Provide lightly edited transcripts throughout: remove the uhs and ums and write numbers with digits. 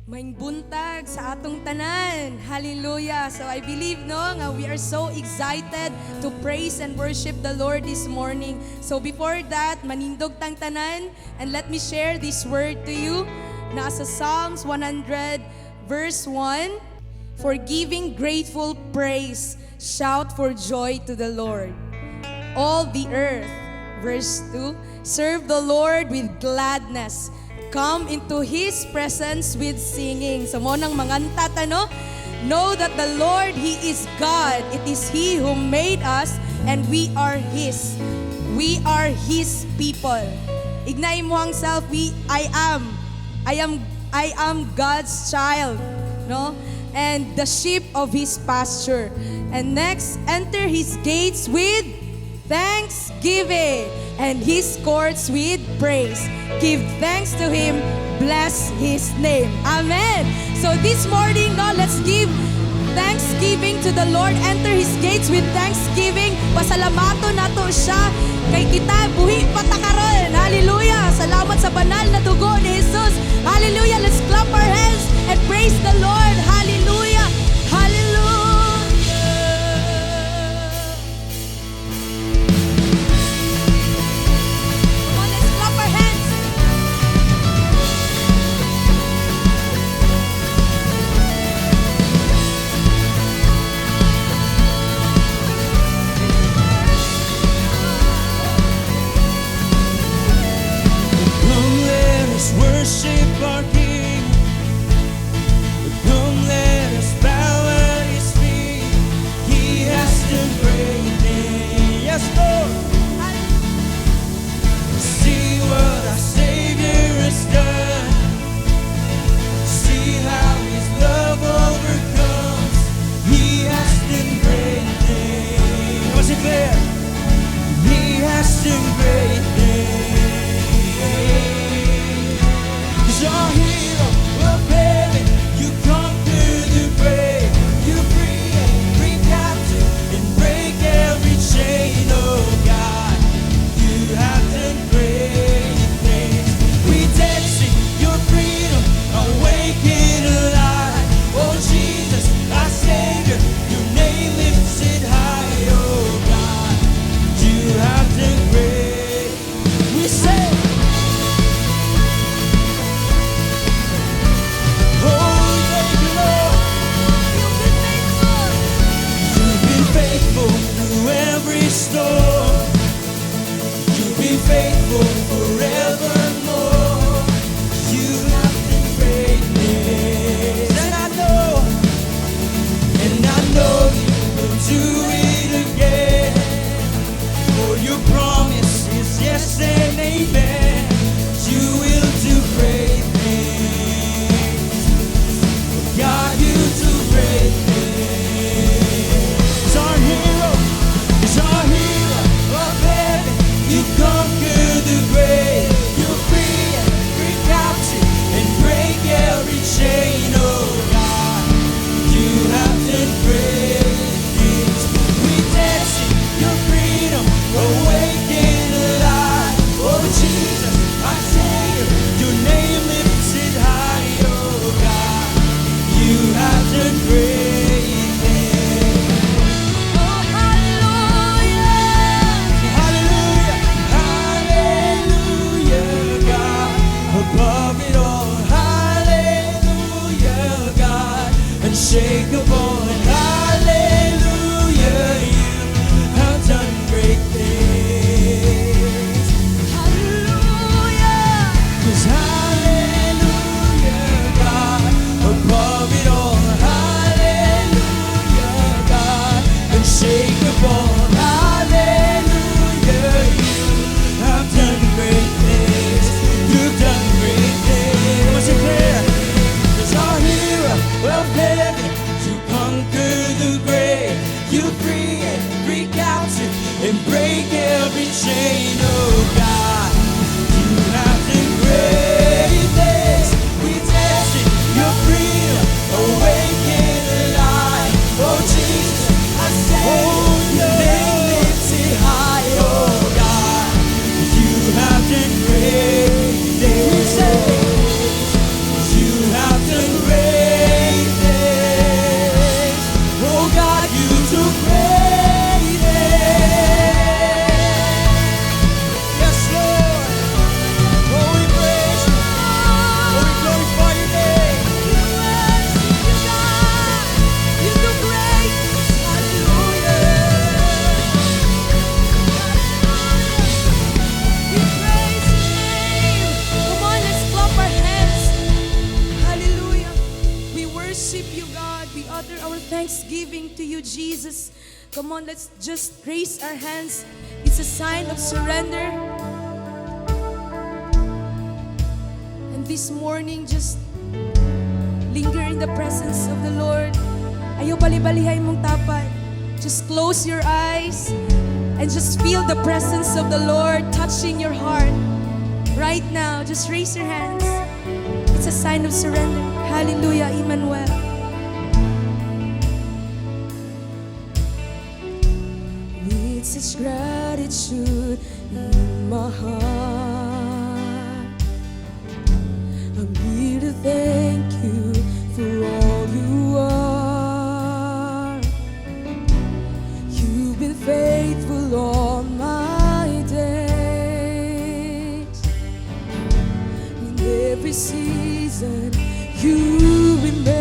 Maing buntag sa atong tanan. Hallelujah. So I believe nga we are so excited to praise and worship the Lord this morning. So before that, manindog tang tanan and let me share this word to you. Nasa Psalms 100 verse 1, for giving grateful praise, shout for joy to the Lord, all the earth. Verse 2, serve the Lord with gladness. Come into His presence with singing. So mo nang manganta tano, know that the Lord, He is God. It is He who made us and we are His. We are His people. Ignay mo ang self, I am God's child, no? And the sheep of His pasture. And next, enter His gates with thanksgiving and His courts with praise. Give thanks to Him, bless His name. Amen. So this morning, no, let's give thanksgiving to the Lord. Enter His gates with thanksgiving. Pasalamato nato siya. Kay kita, buhi patakaron. Hallelujah. Salamat sa banal na dugo ni Jesus. Hallelujah. Let's clap our hands and praise the Lord. Hallelujah. Hallelujah. Worship our King. Come, let us bow at His feet. He has done great things. Yes, Lord. See what our Savior has done. See how His love overcomes. He has done great things. Was it clear? He has done great things. Your hero of heaven, you conquer the grave, you free every captive and break every chain. Oh God, you have done great things. We dance in your freedom, awaken alive. Oh Jesus, our Savior, your name lifted high. Oh God, you have done great. We say. Storm. You'll be faithful forevermore. You have been greatness, and I know you will do it again. For your promise is yes and amen. You will do great things. God, you do great things. Our hero. You conquer the grave, you free every captive and break every chain. Oh God, you have done great things. We dance in your freedom, awaken alive. Oh Jesus, our Savior, your name lifted high. Oh God, you have done great. Unshakable and hallelujah, you have done great things. Hallelujah. 'Cause hallelujah, God, above it all, hallelujah, God, unshakable, hallelujah, you have done great things. You've done great things. What's it clear? 'Cause our hero of heaven, you come thanksgiving to you, Jesus. Come on, let's just raise our hands. It's a sign of surrender. And this morning, just linger in the presence of the Lord. Ayaw bali-balihay mong tapat. Just close your eyes and just feel the presence of the Lord touching your heart. Right now, just raise your hands. It's a sign of surrender. Hallelujah, Emmanuel. With such gratitude in my heart, I'm here to thank you for all you are. You've been faithful all my days. In every season, you remain,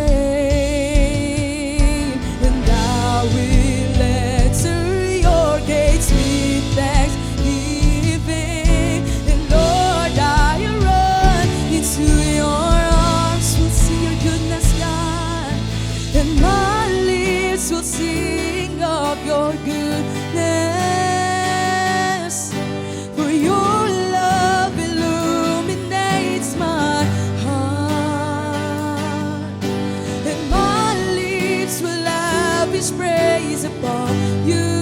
and I will enter your gates with thanksgiving. And Lord, I run into your arms. Will see your goodness, God, and my lips will sing of your goodness. For your love illuminates my heart, and my lips will lavish praise upon you.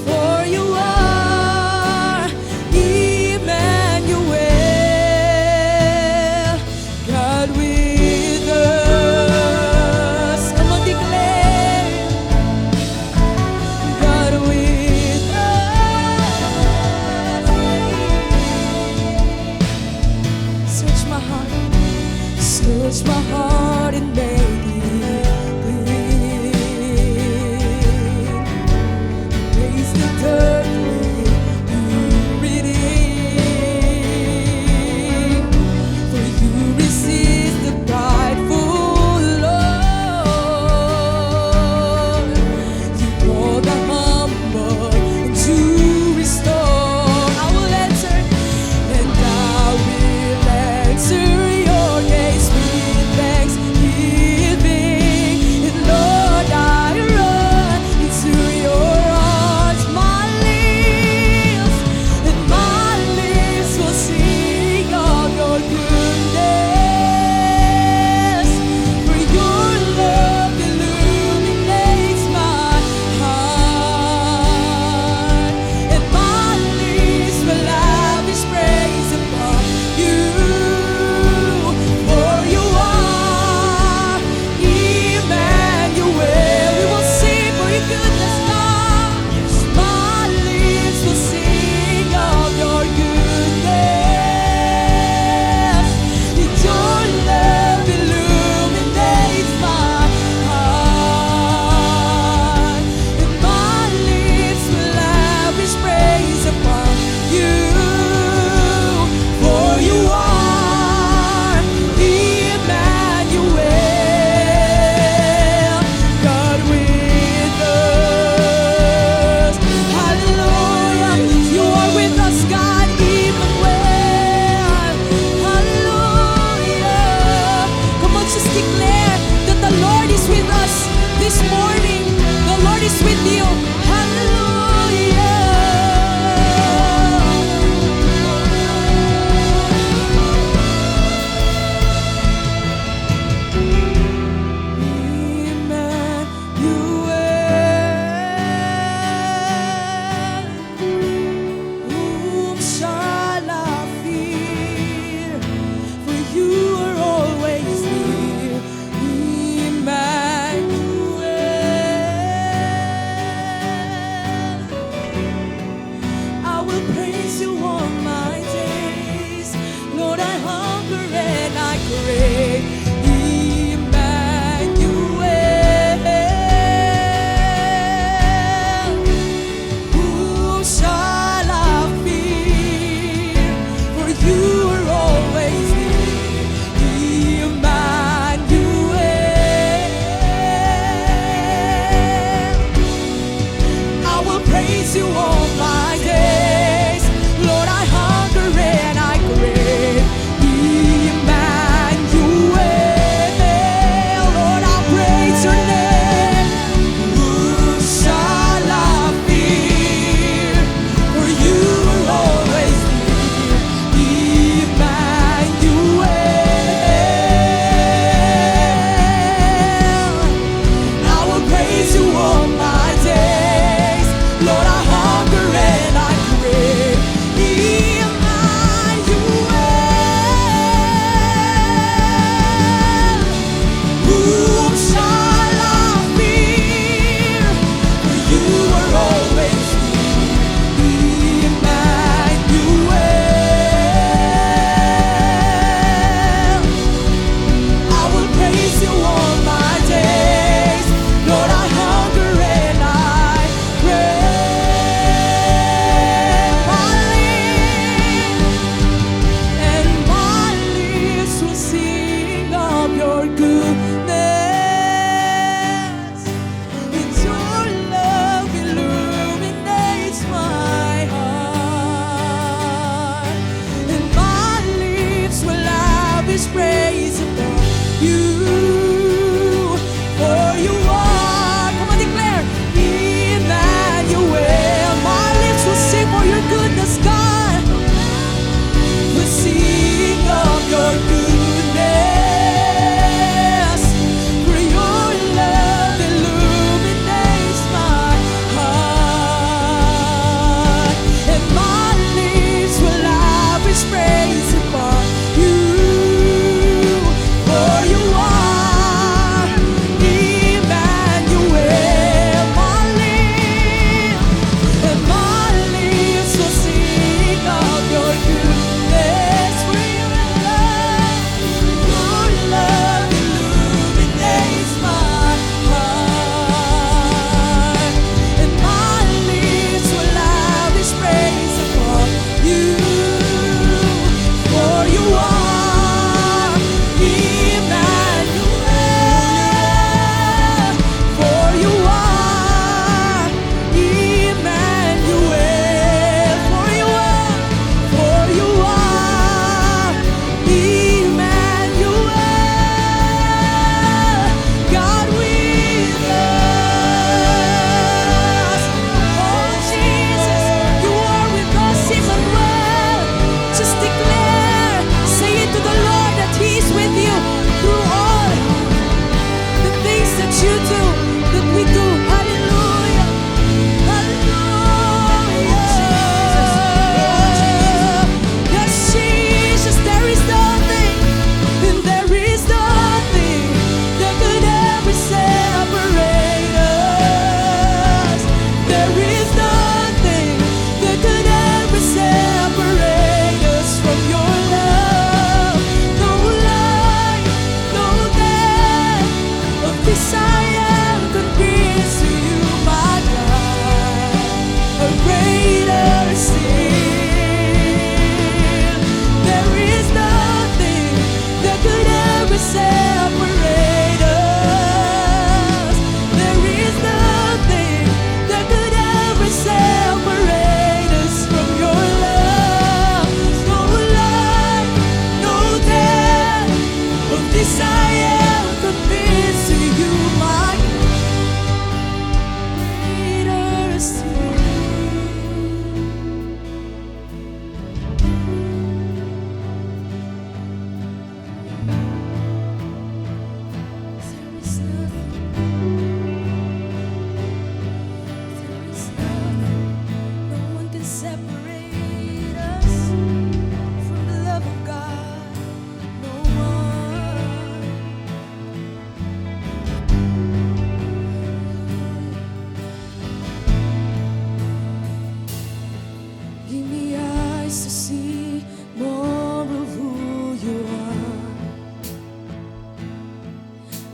For you are Emmanuel, God with us. Come on, declare, God with us. Search my heart, search my heart and make it clean. Raise the dirt with purity. For you resist the prideful, Lord. You call the humble to restore. I will enter, and I will enter your gates with thanksgiving.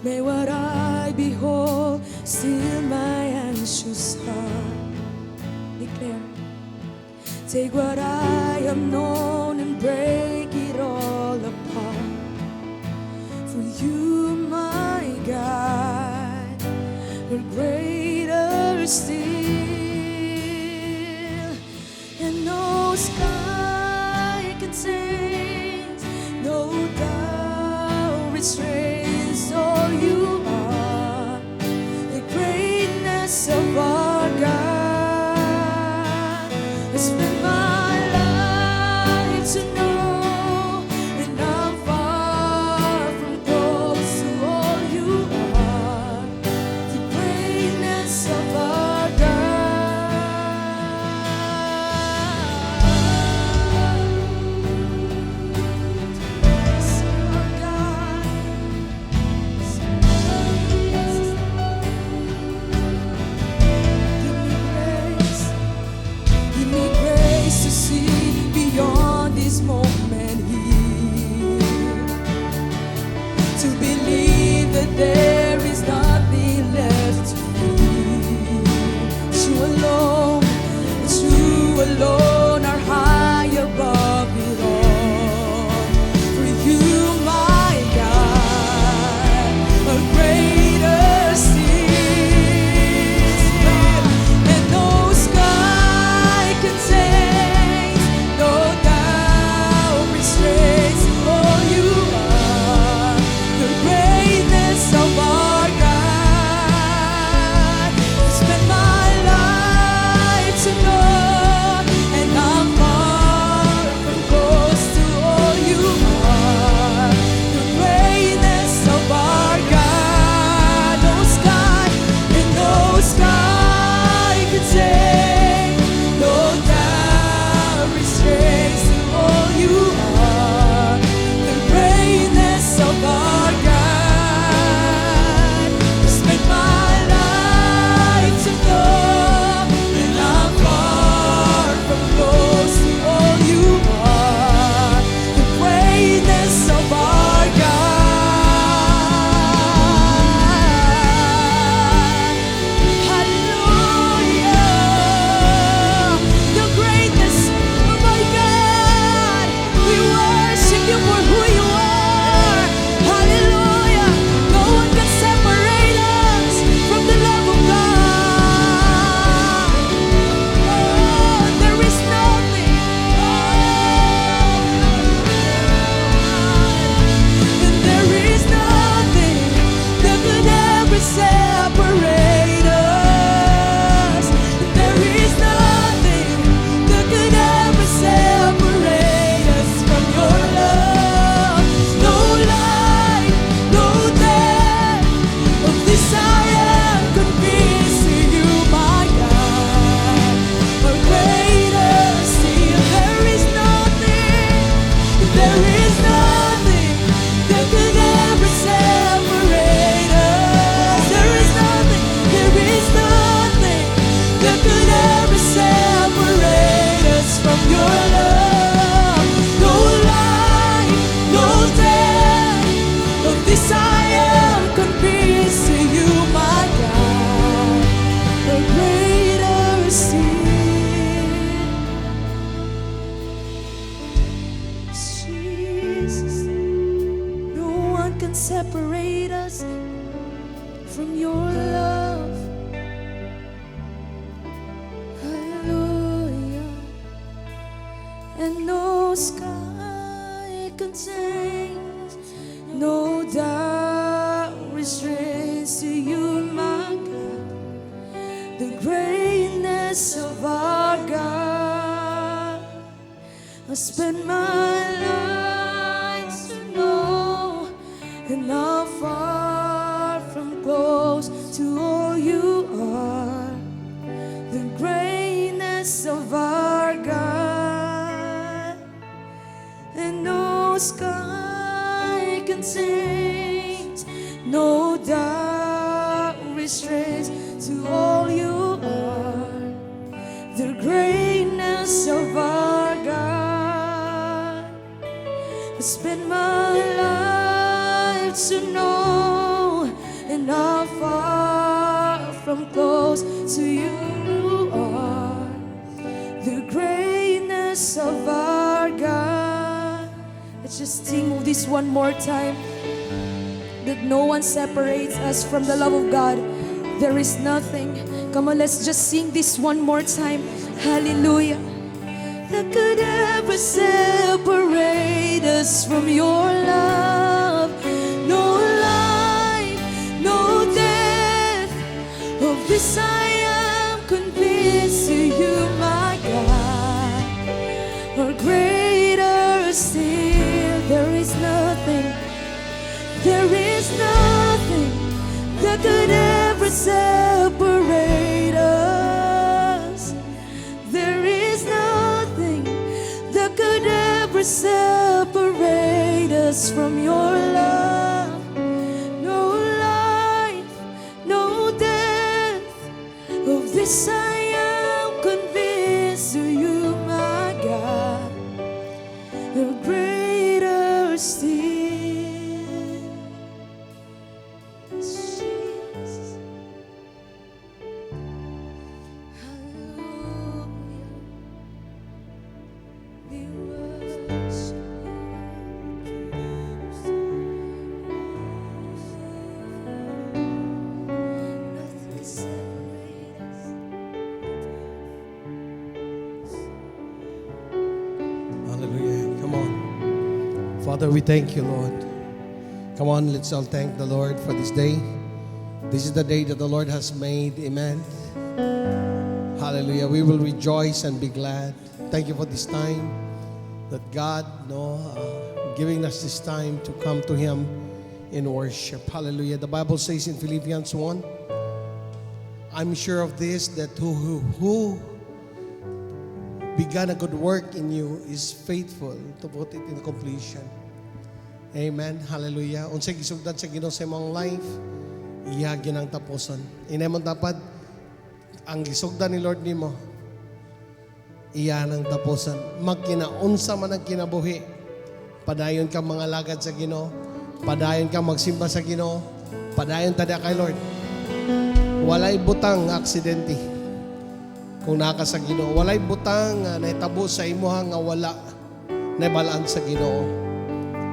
May what I behold still my anxious heart. Declare. Take what I have known and break it all apart. For you, my God, are greater still. And no sky contains, no doubt restrains all you are. The greatness of our God has been my life to know, and I'm far from close to all you are. The greatness of our Give me grace to see beyond this moment here, to believe that there is nothing left to fear. You alone are high above it all. For you, my God, are greater still. And no sky contains, no doubt restrains all you are. The greatness of our God. Spend my life to know, and I'm far from close to all you are. The greatness of our God. No sky, and no sky can take, no doubt restrains to all you are. The greatness of our God. Spend my life to know, and I'm far from close to all you are. The greatness of our God. Hallelujah. The greatness of our God. We worship you for who you are. Hallelujah. No one can separate us from the love of God. Oh, there is nothing. And there is nothing that could ever separate us. There is nothing that could ever separate us from your love. No life, no death, of this I am convinced to you, my God, are greater still. There is nothing that could ever separate us. There is nothing that could ever separate us from your love. No life, no death, of this I am convinced to you, my God, are greater still. Jesus, no one can separate us from your love. Hallelujah. And no sky contains, no doubt restrains to you, my God, the greatness of our God. I spend my life to know, and how far from close to all you are. The greatness of our God, and no sky contains, no doubt restrains to all you are. The greatness of our God. I spend my life to know, not far from close to you are. The greatness of our God. Let's just sing this one more time. That no one separates us from the love of God. There is nothing. Come on, let's just sing this one more time. Hallelujah. That could ever separate us from your love. No life, no death. Of this I am convinced, to you, my God, or greater still. There is nothing that could ever separate us. There is nothing that could ever separate us from your love. No life, no death. Of this I am convinced, to you, my God, the greater still. Jesus. Hallelujah. We worship you. Nothing can separate us. Hallelujah. Come on. Father, we thank you, Lord. Come on, let's all thank the Lord for this day. This is the day that the Lord has made. Amen. Hallelujah. We will rejoice and be glad. Thank you for this time that God, giving us this time to come to Him in worship. Hallelujah. The Bible says in Philippians 1, I'm sure of this, that who began a good work in you is faithful to put it in completion. Amen. Hallelujah. Unsay gisugdan sa Ginoo sa imong life, iya ginang tapuson. Inemon dapat ang gisugdan ni Lord nimo, iya nang tapuson. Magkinaunsa man ang kinabuhi, padayon ka mga lagad sa Ginoo, padayon ka magsimba sa Ginoo, padayon tada kay Lord. Walay butang nga aksidente kung naka sa Ginoo. Walay butang nga nahitabo sa imuha nga wala nabalaan sa Ginoo.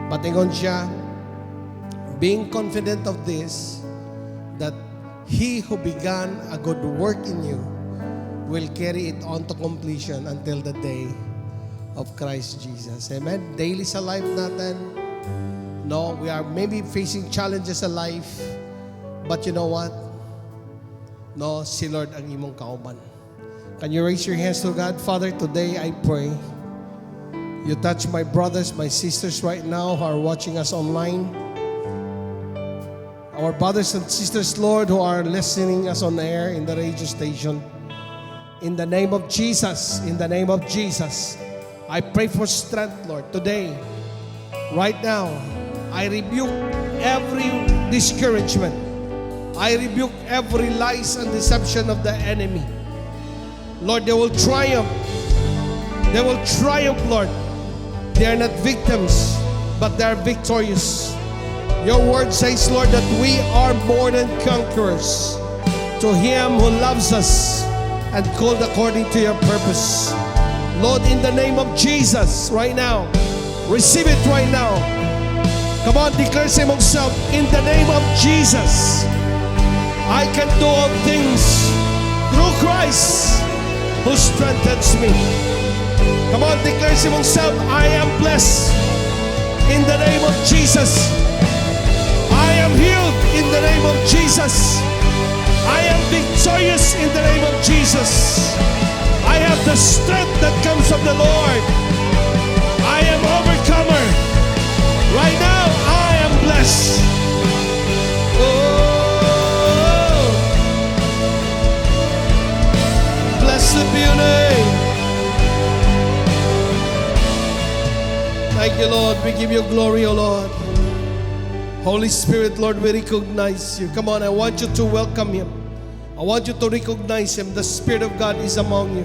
Patingon siya, being confident of this, that He who began a good work in you will carry it on to completion until the day of Christ Jesus. Amen? Daily sa life natin, no, we are maybe facing challenges sa life, but you know what? No, si Lord ang imong kauban. Can you raise your hands to God? Father, today I pray you touch my brothers, my sisters right now who are watching us online. Our brothers and sisters, Lord, who are listening us on air in the radio station. In the name of Jesus, I pray for strength, Lord. Today, right now, I rebuke every discouragement. I rebuke every lies and deception of the enemy. Lord, they will triumph. They will triumph, Lord. They are not victims, but they are victorious. Your word says, Lord, that we are more than conquerors to Him who loves us and called according to your purpose. Lord, in the name of Jesus, right now, receive it right now. Come on, declare sa imong self, in the name of Jesus, I can do all things through Christ who strengthens me. Come on, declare sa imong self, I am blessed in the name of Jesus. I am healed in the name of Jesus. I am victorious in the name of Jesus. I have the strength that comes from the Lord. I am overcomer. Right now, I am blessed. Oh, blessed be your name. Thank you, Lord. We give you glory, O Lord. Holy Spirit, Lord, we recognize you. Come on, I want you to welcome Him. I want you to recognize Him. The Spirit of God is among you.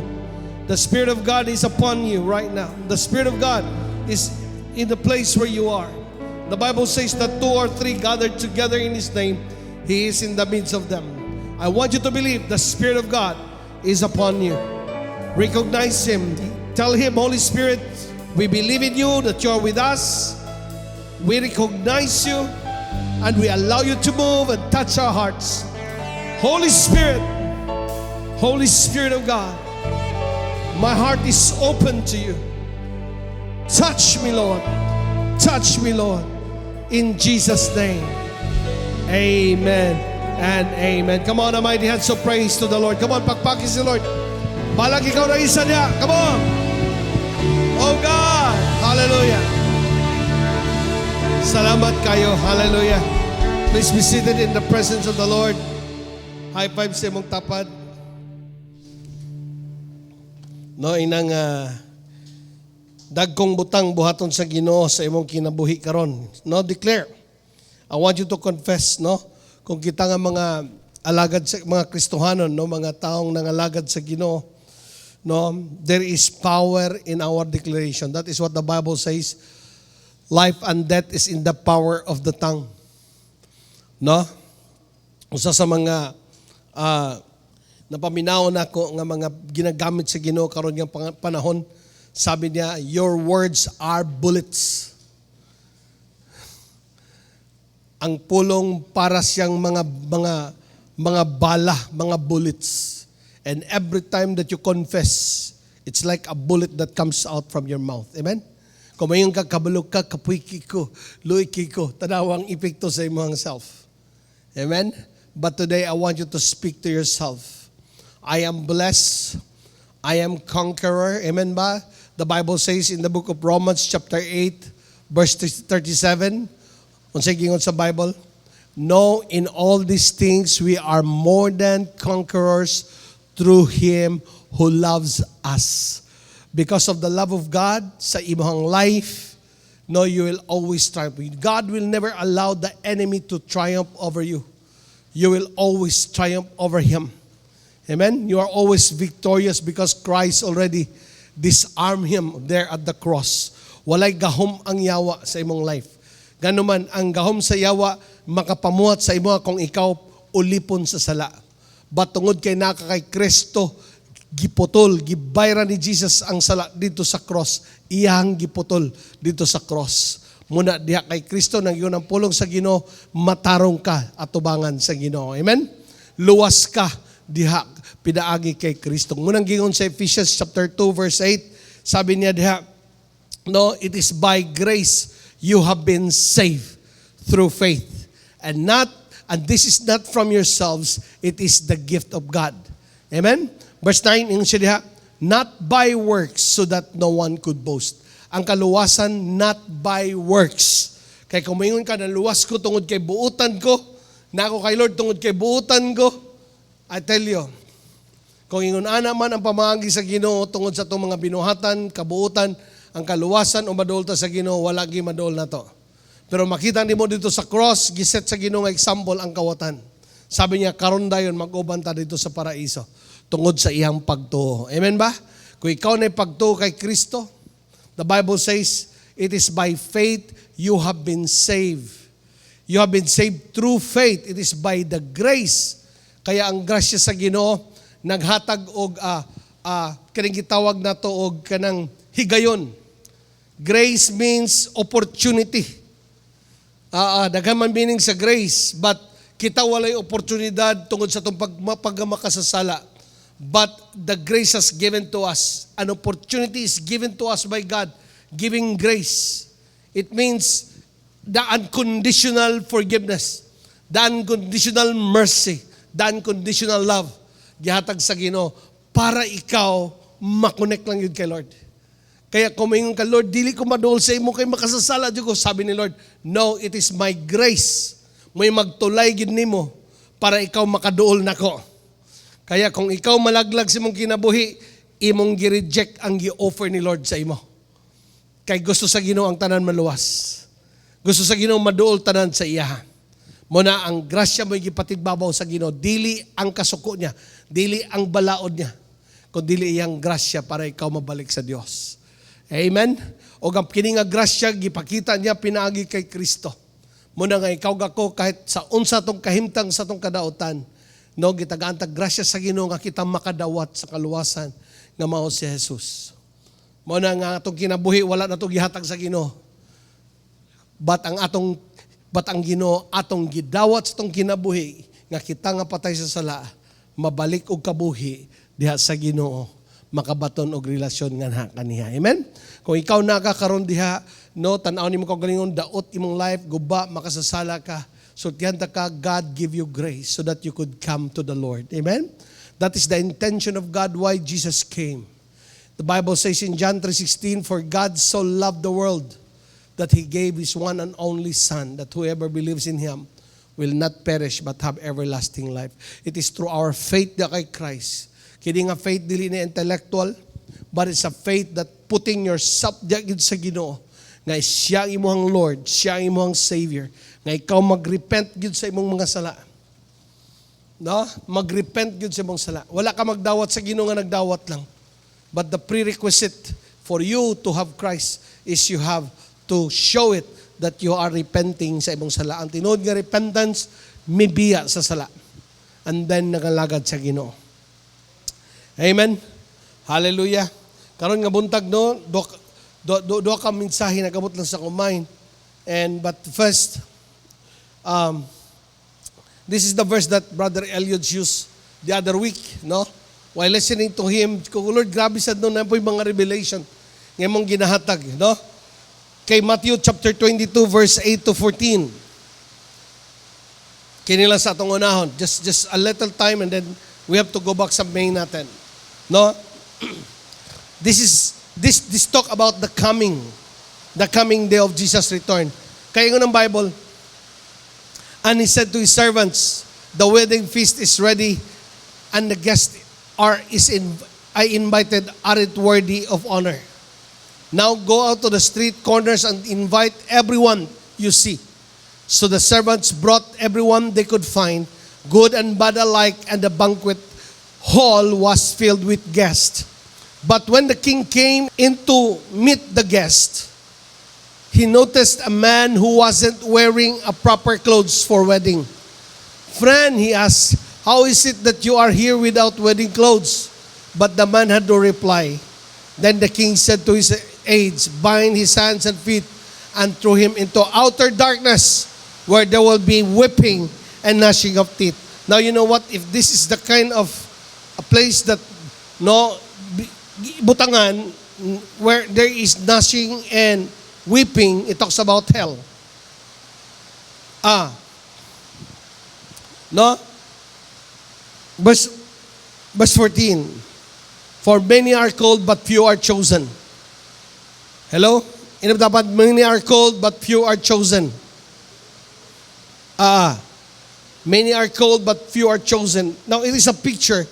The Spirit of God is upon you right now. The Spirit of God is in the place where you are. The Bible says that 2 or 3 gathered together in His name, He is in the midst of them. I want you to believe the Spirit of God is upon you. Recognize Him. Tell Him, Holy Spirit, we believe in you, that you are with us. We recognize you, and we allow you to move and touch our hearts. Holy Spirit of God, my heart is open to you. Touch me, Lord. Touch me, Lord. In Jesus' name. Amen and amen. Come on, mighty hands of praise to the Lord. Come on, pakpaki si Lord. Balag ikaw na isa niya. Come on. Oh God. Hallelujah. Salamat kayo. Hallelujah. Please be seated in the presence of the Lord. High five sa imong tapad. No, inang dagkong butang buhaton sa Ginoo sa imong kinabuhi karon. No, declare. I want you to confess, no? Kung kita nga mga alagad sa mga Kristohanon, no, mga taong nangalagad sa Ginoo, no, there is power in our declaration. That is what the Bible says. Life and death is in the power of the tongue. No? Usa sa mga napaminaw na ko nga mga ginagamit sa Ginoo karon nga panahon, sabi niya, your words are bullets. Ang pulong para siyang mga bala, mga bullets. And every time that you confess, it's like a bullet that comes out from your mouth. Amen? Kung mayroon ka, kabalog ka, kapuiki ko, luiki ko, tanawang epekto sa imong self. Amen? But today, I want you to speak to yourself. I am blessed. I am conqueror. Amen ba? The Bible says in the book of Romans chapter 8, verse 37, unsay gingon sa Bible? No, in all these things we are more than conquerors through Him who loves us. Because of the love of God sa imong life, no, you will always triumph. God will never allow the enemy to triumph over you. You will always triumph over him. Amen? You are always victorious because Christ already disarmed him there at the cross. Walay gahom ang yawa sa imong life. Ganuman, ang gahom sa yawa, makapamuhat sa imo kung ikaw ulipon sa sala. But tungod kay naka kay Kristo, giputol, gibayra ni Jesus ang sala dito sa cross. Iyang giputol dito sa cross. Muna diha kay Kristo nang yun ang pulong sa Ginoo, matarong ka atubangan sa Ginoo. Amen? Luwas ka diha pidaagi kay Kristo. Munang gingon sa Ephesians chapter 2 verse 8, sabi niya diha, no, it is by grace you have been saved through faith. And this is not from yourselves, it is the gift of God. Amen? Verse 9, yung siya diha, not by works so that no one could boast. Ang kaluwasan, not by works. Kaya kung mayroon ka, naluwas ko tungod kay buutan ko, na ako kay Lord tungod kay buutan ko, I tell you, kung ingon ana man ang pamagi sa Ginoo tungod sa itong mga binuhatan, kabuutan, ang kaluwasan o madol ta sa Ginoo, wala gi madol na to. Pero makita nimo dito sa cross, giset sa Ginoo nga example ang kawatan. Sabi niya, karon dayon mag-uban ta dito sa paraiso tungod sa iyang pagtuo. Amen ba? Kung ikaw na pagtuo kay Kristo, the Bible says, it is by faith you have been saved. You have been saved through faith. It is by the grace. Kaya ang grasya sa Ginoo naghatag og kining gitawag nato og kanang higayon. Grace means opportunity. Daghan man meaning sa grace, but kita walay oportunidad tungod sa itong pagmakasasala. But the grace has given to us. An opportunity is given to us by God, giving grace. It means the unconditional forgiveness, the unconditional mercy, the unconditional love. Gihatag sa Ginoo para ikaw makonect lang yun kay Lord. Kaya kumingon ka, Lord, dili ko maduol sa imo kay makasasala jud ko. Sabi ni Lord, no, it is my grace. May magtulay gid nimo para ikaw makaduol nako. Kaya kung ikaw malaglag sa imong kinabuhi, imong gi-reject ang gi-offer ni Lord sa imo. Kay gusto sa Ginoo ang tanan maluwas. Gusto sa Ginoo maduol tanan sa iya. Muna ang grasya mo gipatidbabaw sa Ginoo, dili ang kasuko niya, dili ang balaod niya, kundi iyang grasya para ikaw mabalik sa Dios. Amen. O ang kini nga grasya gipakita niya pinaagi kay Kristo. Muna nga ikaw gako kahit sa unsa tong kahimtang sa tong kadaotan, no, gitagaan tag grasya sa Ginoo nga kita makadawat sa kaluwasan nga mao si Jesus. Muna nga atong kinabuhi wala na to gihatag sa Ginoo. But ang Ginoo atong gidawat sa tong kinabuhi nga kita nga patay sa sala, mabalik og kabuhi diha sa Ginoo, makabaton og relasyon nga na kaniya. Amen. Kung ikaw nakakaron diha, no, tan-aw nimo kag galingon daot imong life, guba makasasala ka. So tiyan ka, God give you grace so that you could come to the Lord. Amen. That is the intention of God why Jesus came. The Bible says in John 3:16, for God so loved the world that He gave His one and only Son, that whoever believes in Him will not perish but have everlasting life. It is through our faith na kay Christ. Kini nga faith dili na intellectual, but it's a faith that putting yourself diagid sa Ginoo, nga siya ang imong Lord, siya ang imong Savior, nga ikaw mag-repent gid sa imong mga sala. No? Mag-repent gid sa imong sala. Wala ka magdawat sa Ginoo nga nagdawat lang. But the prerequisite for you to have Christ is you have to show it that you are repenting sa imong sala. Ang tinuod nga repentance, mibiya sa sala. And then nagalagad sa Ginoo. Amen. Hallelujah. Karon nga buntag, no, do ka mensahe na kamot lang sa kumain. But first, this is the verse that Brother Elliot used the other week, no? While listening to him, kung Lord, grabe sad no, na po yung mga revelation ng mong ginahatag, no? Kay Matthew chapter 22, verse 8 to 14. Kinila sa atong unahon. Just a little time and then we have to go back sa main natin. No? This talk about the coming day of Jesus' return. Kaya ng Bible, and He said to His servants, the wedding feast is ready, and the guests I invited aren't worthy of honor. Now go out to the street corners and invite everyone you see. So the servants brought everyone they could find, good and bad alike, and the banquet hall was filled with guests. But when the king came in to meet the guest, he noticed a man who wasn't wearing a proper clothes for wedding. Friend, he asked, how is it that you are here without wedding clothes? But the man had no reply. Then the king said to his aides, bind his hands and feet and throw him into outer darkness where there will be whipping and gnashing of teeth. Now you know what? If this is the kind of a place that, no, butangan, where there is gnashing and weeping, it talks about hell. No? Verse 14. For many are called, but few are chosen. Hello? Dapat many are called, but few are chosen. Many are called, but few are chosen. Now, it is a picture,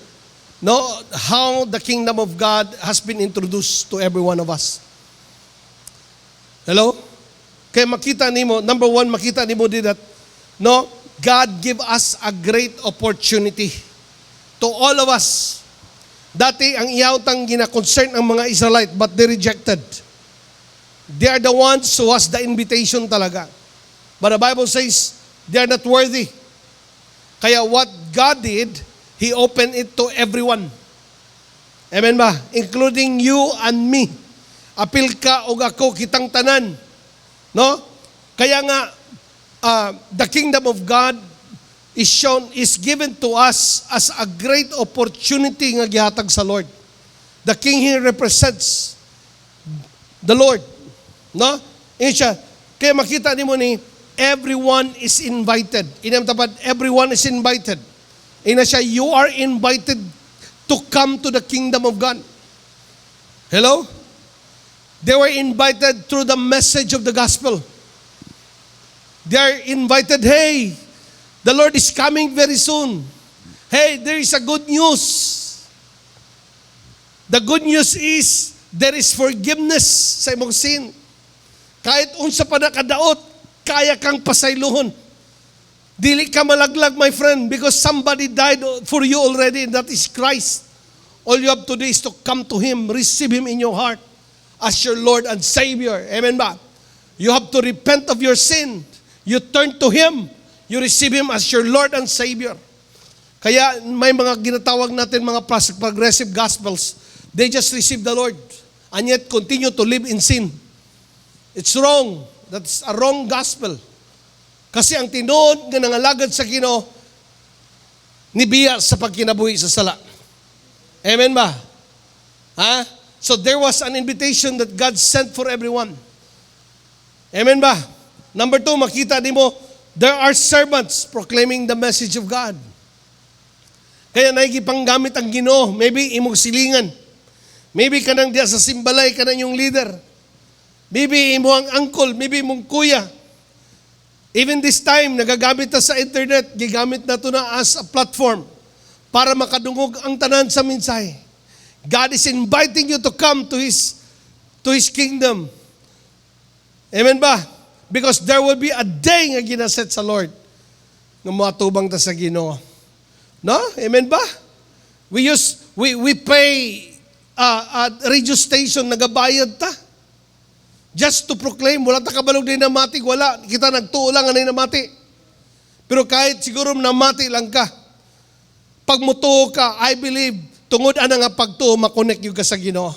no, how the kingdom of God has been introduced to every one of us. Hello? Kaya makita nimo, number one, makita nimo din that, no, God give us a great opportunity to all of us. Dati, ang iyautang gina-concern ang mga Israelite, but they rejected. They are the ones who has the invitation talaga. But the Bible says, they are not worthy. Kaya what God did, He opened it to everyone. Amen ba? Including you and me. Apil ka o ako, kitang tanan. No? Kaya nga, the kingdom of God is given to us as a great opportunity nga gihatag sa Lord. The King here represents the Lord. No? Siya. Kaya makita nimo ni everyone is invited. Inamtapad, everyone is invited. Ina siya, you are invited to come to the kingdom of God. Hello? They were invited through the message of the gospel. They are invited, hey, the Lord is coming very soon. Hey, there is a good news. The good news is, there is forgiveness sa imong sin. Kahit unsa pa nakadaot, kaya kang pasaylohon. Dili ka malaglag, my friend, because somebody died for you already, and that is Christ. All you have to do is to come to Him, receive Him in your heart as your Lord and Savior. Amen ba? You have to repent of your sin. You turn to Him. You receive Him as your Lord and Savior. Kaya may mga ginatawag natin mga progressive gospels. They just receive the Lord and yet continue to live in sin. It's wrong. That's a wrong gospel. Kasi ang tinuod nga nangalagad sa Ginoo nibiya sa pagkinabuhi sa sala. Amen ba? Ha? So there was an invitation that God sent for everyone. Amen ba? Number 2, makita nimo, there are servants proclaiming the message of God. Kaya naigipanggamit ang Ginoo. Maybe imong silingan. Maybe kanang diya sa simbalay kanang yung leader. Maybe imo ang uncle, maybe imong kuya. Even this time, nagagamit na sa internet, gigamit na ito na as a platform para makadungog ang tanan sa mensahe. God is inviting you to come to His kingdom. Amen ba? Because there will be a day nga ginaset sa Lord nga matubang ta sa Ginoo. No? Amen ba? We pay radio station, nagabayad ta. Just to proclaim, wala ta kabalog din namati, wala. Kita nagtuo lang anay namati. Pero kahit siguro namati lang ka, pag mutuo ka, I believe, tungod ana nga pagtuo, makonect yung ka sa Ginoo.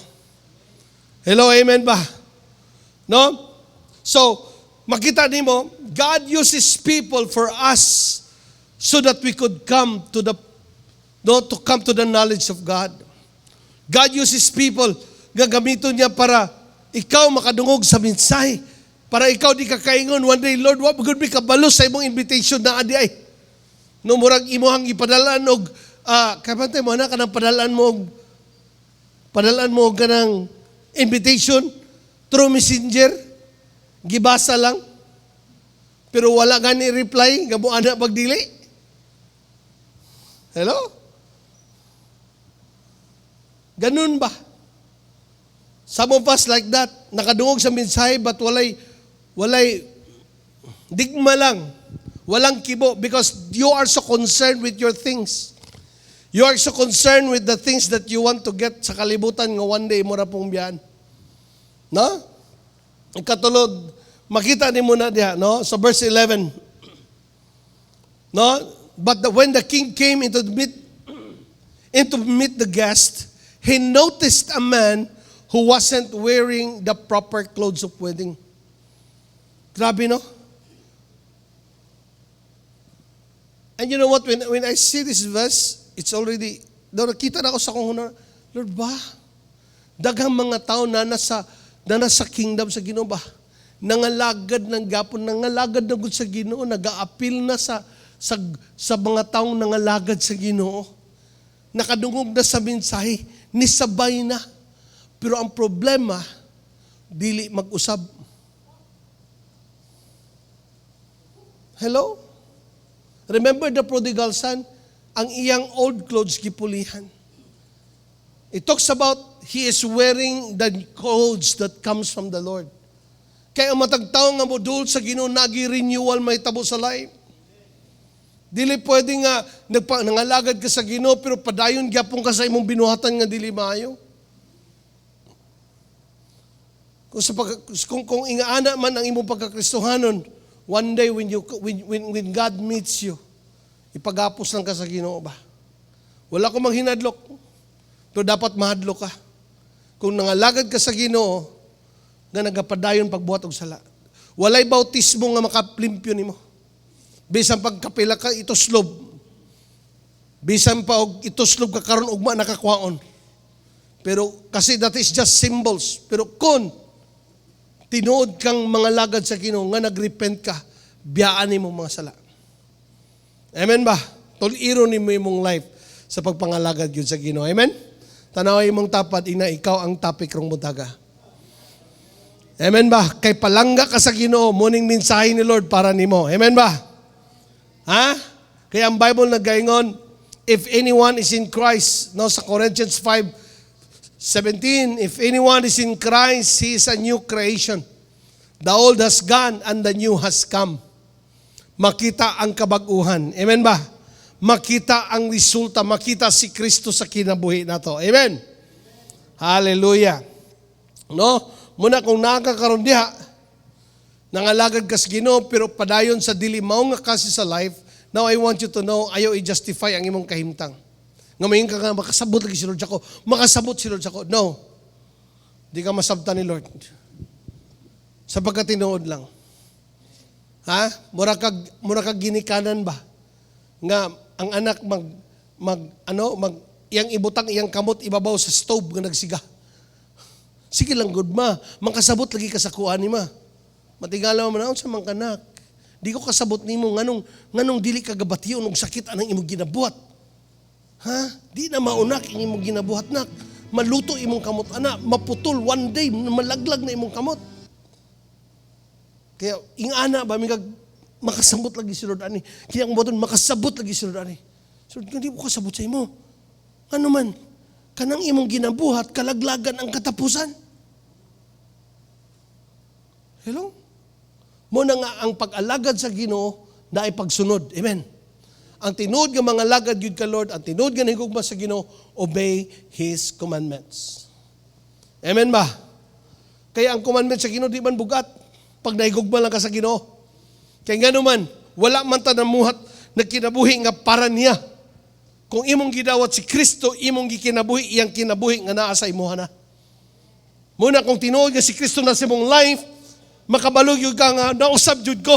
Hello, amen ba? No? So, makita nimo, God uses people for us so that we could come to the knowledge of God. God uses people, gagamiton niya para ikaw makadungog sa mensahe. Para ikaw di ka kaingon, one day, Lord, what good be kabalo sa imong invitation na adi ay. No, murag imuhang ipadalaan og, kapantay mo na kanang padalaan mo kanang invitation through messenger, gibasa lang, pero wala gani reply, gabuan na pagdili. Hello? Ganun ba? Some of us like that, nakadungog sa mensahe but walay digma lang, walang kibo because you are so concerned with your things. You are so concerned with the things that you want to get sa kalibutan nga one day mo ra pong biyan. No? Ikatulod, makita ni mo na diha, no? So verse 11. No? But when the king came in to meet the guest, he noticed a man who wasn't wearing the proper clothes of wedding. Grabe, no? And you know what? When I see this verse, it's already, nakita na ako sa kong Lord ba? Daghang mga tao na nasa kingdom sa Ginoo ba? Nangalagad ng gapon, nangalagad na gud sa Ginoo, nag-a-appeal na sa mga taong nangalagad sa Ginoo. Nakadungog na sa mensahe, nisabay na. Pero ang problema, dili mag-usab. Hello? Remember the prodigal son? Ang iyang old clothes gipulihan. It talks about he is wearing the clothes that comes from the Lord. Kaya matagtaw nga modul sa Ginoo nagi-renewal may tabo sa life. Dili pwede nga nangalagad ka sa Ginoo pero padayon gyapon ka sa imong binuhatan nga dili maayo. Kung ingaana man ang imong pagkakristohanon, one day when God meets you, ipagapos lang ka sa Ginoo ba? Wala ko manghinadlok, pero dapat mahadlok ka. Kung nangalagad ka sa Ginoo, nga nagapadayon pagbuhat og sala. Walay bautismo nga makaplimpyo nimo. Bisan pagkapila ka itoslob. Bisan pa og itoslob ka karon ugma nakakwaon. Pero kasi that is just symbols. Pero kung tinuod kang mga lagad sa Ginoo nga nagrepent ka, biyaan nimo mga sala. Amen ba? Tuliro nimo imong life sa pagpangalagad gyud sa Ginoo. Amen? Tanaway imong tapat ina ikaw ang topic rong buntaga. Amen ba? Kay palangga ka sa Ginoo, muning mensahe ni Lord para nimo. Amen ba? Ha? Kaya ang Bible nagaingon, if anyone is in Christ, no, sa Corinthians 5:17, if anyone is in Christ, he is a new creation. The old has gone and the new has come. Makita ang kabag-uhan. Amen ba? Makita ang resulta, makita si Kristo sa kinabuhi nato. Amen? Hallelujah. No? Muna kung nakakaroon diha, Nangalagad ka sa Ginoo pero padayon sa dili mao nga kasi sa life. Now I want you to know, ayaw i-justify ang imong kahimtang. Nga mayon ka nga makasabot lagi si Lord ako. Makasabot si Lord ako. No. Di ka masabtan ni Lord. Sapagkat tinuod lang. Ha? Mura kag ginikanan ba? Nga ang anak iyang ibutang iyang kamot ibabaw sa stove nga nagsiga. Sige lang good ma, makasabot lagi ka sa kuan ni ma. Matigala mo na sa mga kanak. Di ko kasabot nimo nganong dili ka gabatyo og sakit anang imong ginabuhat. Ha? Di na maunak ang imong ginabuhat nak. Maluto imong kamot ana, maputol one day malaglag na imong kamot. Kaya ingana ba migag makasabot lagi si Lord ani. Kaya ang boton makasabot lagi si Lord ani. So hindi ko kasabot sa imo. Ano man, kanang imong ginabuhat, kalaglagan ang katapusan. Hello? Mo na nga ang pag-alagad sa Ginoo na ay pagsunod. Amen. Ang tinuod nga mga alagad yun ka Lord, ang tinuod nga higugma sa Ginoo, obey His commandments. Amen ba? Kaya ang commandments sa Ginoo di man bugat pag nahigugma lang ka sa Ginoo. Kaya nga naman, wala man ta namuhat na kinabuhi nga para niya. Kung imong gidawat si Kristo, imong gikinabuhi, iyang kinabuhi nga naa sa imuha na. Muna kung tinuod nga si Kristo na sa imong life, makabalog yung ka nga, nausab jud ko.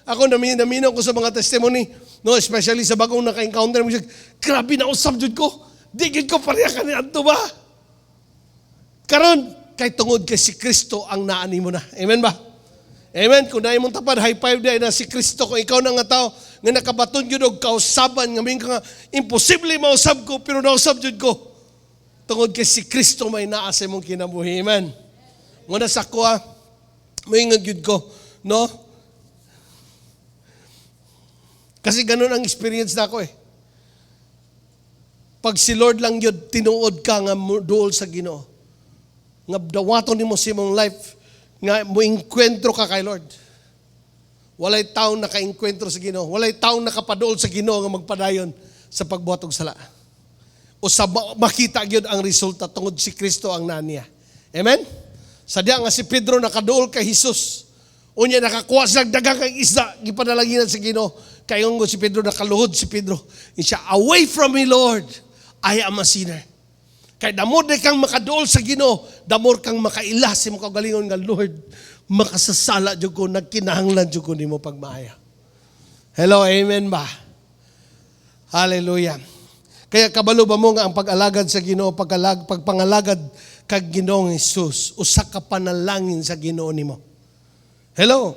Ako naminaw ko sa mga testimony, no, especially sa bagong naka-encounter mo siya, grabe nausab jud ko. Di gid ko pareha ka ni Anto ba? Karon, kay tungod kay si Kristo ang naani mo na. Amen ba? Amen. Kung na imong tapad, high five na si Kristo. Kung ikaw na nga tao, nga nakabaton yun o kausaban, nga may ka nga, imposible mausab ko, pero nausab yun ko. Tungod kay si Kristo may naasa mong kinabuhi. Amen. Muna sa kuha, may ingag yun ko. No? Kasi ganun ang experience na ako eh. Pag si Lord lang yun, tinuod ka nga dool sa Ginoo. Nga dawaton ni mo sa imong life, nga muinkwentro ka kay Lord. Walay taong naka-enkwentro sa Ginoo. Walay taong nakapadool sa Ginoo nga magpadayon sa pagbuhat og sala. O sa makita gyud ang resulta tungod si Kristo ang naniya. Amen? Sadya nga si Pedro nakadool kay Jesus. Unya nakakuha sa daghang isda gipadalanginan sa Ginoo. Kayong si Pedro nakaluhod si Pedro. Siya, away from me Lord, I am a sinner. Kay damod na kang makadool sa Ginoo, damod kang makaila sa mga kagalingon nga Lord, makasasala jud ko, nagkinahanglan jud ko nimo pagmaaya. Hello, amen ba? Hallelujah. Kaya kabalo ba mo nga ang pag-alagad sa Ginoo, pagpangalagad kag Ginoong Hesus, usa ka panalangin sa Ginoo nimo. Hello.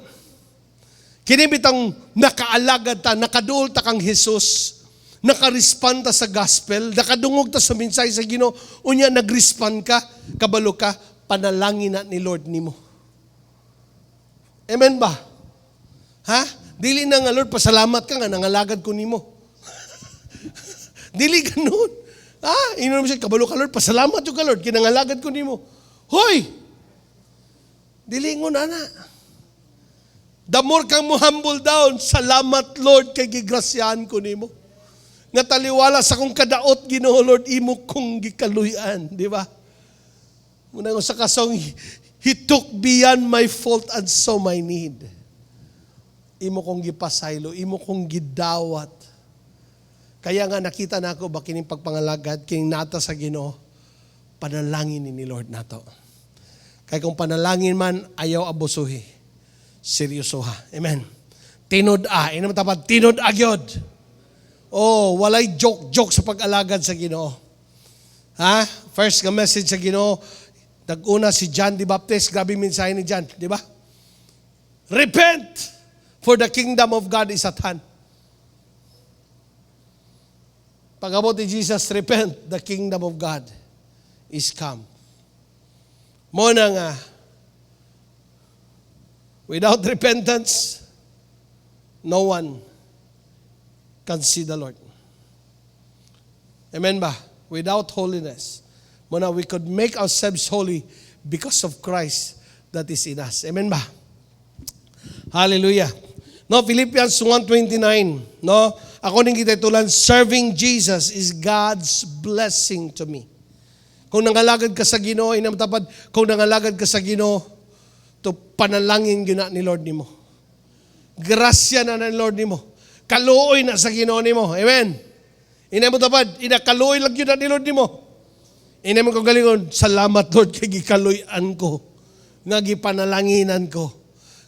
Kini bitang nakaalagad ta, nakaduol ta kang Hesus, nakarespond ta sa gospel, nakadungog ta sa mensahe sa Ginoo, unya nagrespond ka, kabalo ka, panalangin na ni Lord nimo. Amen ba? Ha? Dili na nga Lord, pasalamat ka nga, nangalagad ko nimo. Dili ganun. Ha? Ino naman siya, kabalo ka Lord, pasalamat yung ka Lord, kinangalagad ko nimo. Hoy! Dili ngo na na. The more kang mo humble down, salamat Lord, kay gigrasyahan ko nimo. Nga taliwala sa kong kadaot, Ginoo Lord, imo kong gikaluyan. Di ba? Muna ko sa kasong, He took beyond my fault and saw my need. Imo kong gipasaylo, imo kong gidawat. Kaya nga nakita na ako, bakining pagpangalagad, kining nata sa Ginoo, panalangin ni Lord nato. Kaya kung panalangin man, ayaw abusuhi. Seryosoha. Amen. Tinod-a. Ino matapad, tinod-a gyud. Oh, walay joke sa pag-alagad sa Ginoo. Ha? First nga message sa Ginoo, nag-una si John the Baptist, grabe mensahe ni John, di ba? Repent, for the kingdom of God is at hand. Pag-abot ni Jesus, repent, the kingdom of God is come. Muna nga, without repentance, no one can see the Lord. Amen ba? Without holiness, muna we could make ourselves holy because of Christ that is in us. Amen ba? Hallelujah. No, Philippians 1:29. No, ako ning gititulan, serving Jesus is God's blessing to me. Kung nangalagad ka sa Ginoo, inamtapad, kung nangalagad ka sa Ginoo, to panalangin yun na ni Lord nimo. Grasya na ni Lord nimo. Kaluoy na sa Ginoo nimo. Amen. Ina mo tapad, kaluoy lang yun na ni Lord nimo. Ina mo kong galingon, salamat Lord kay gikaluyan ko, nga gipanalanginan ko.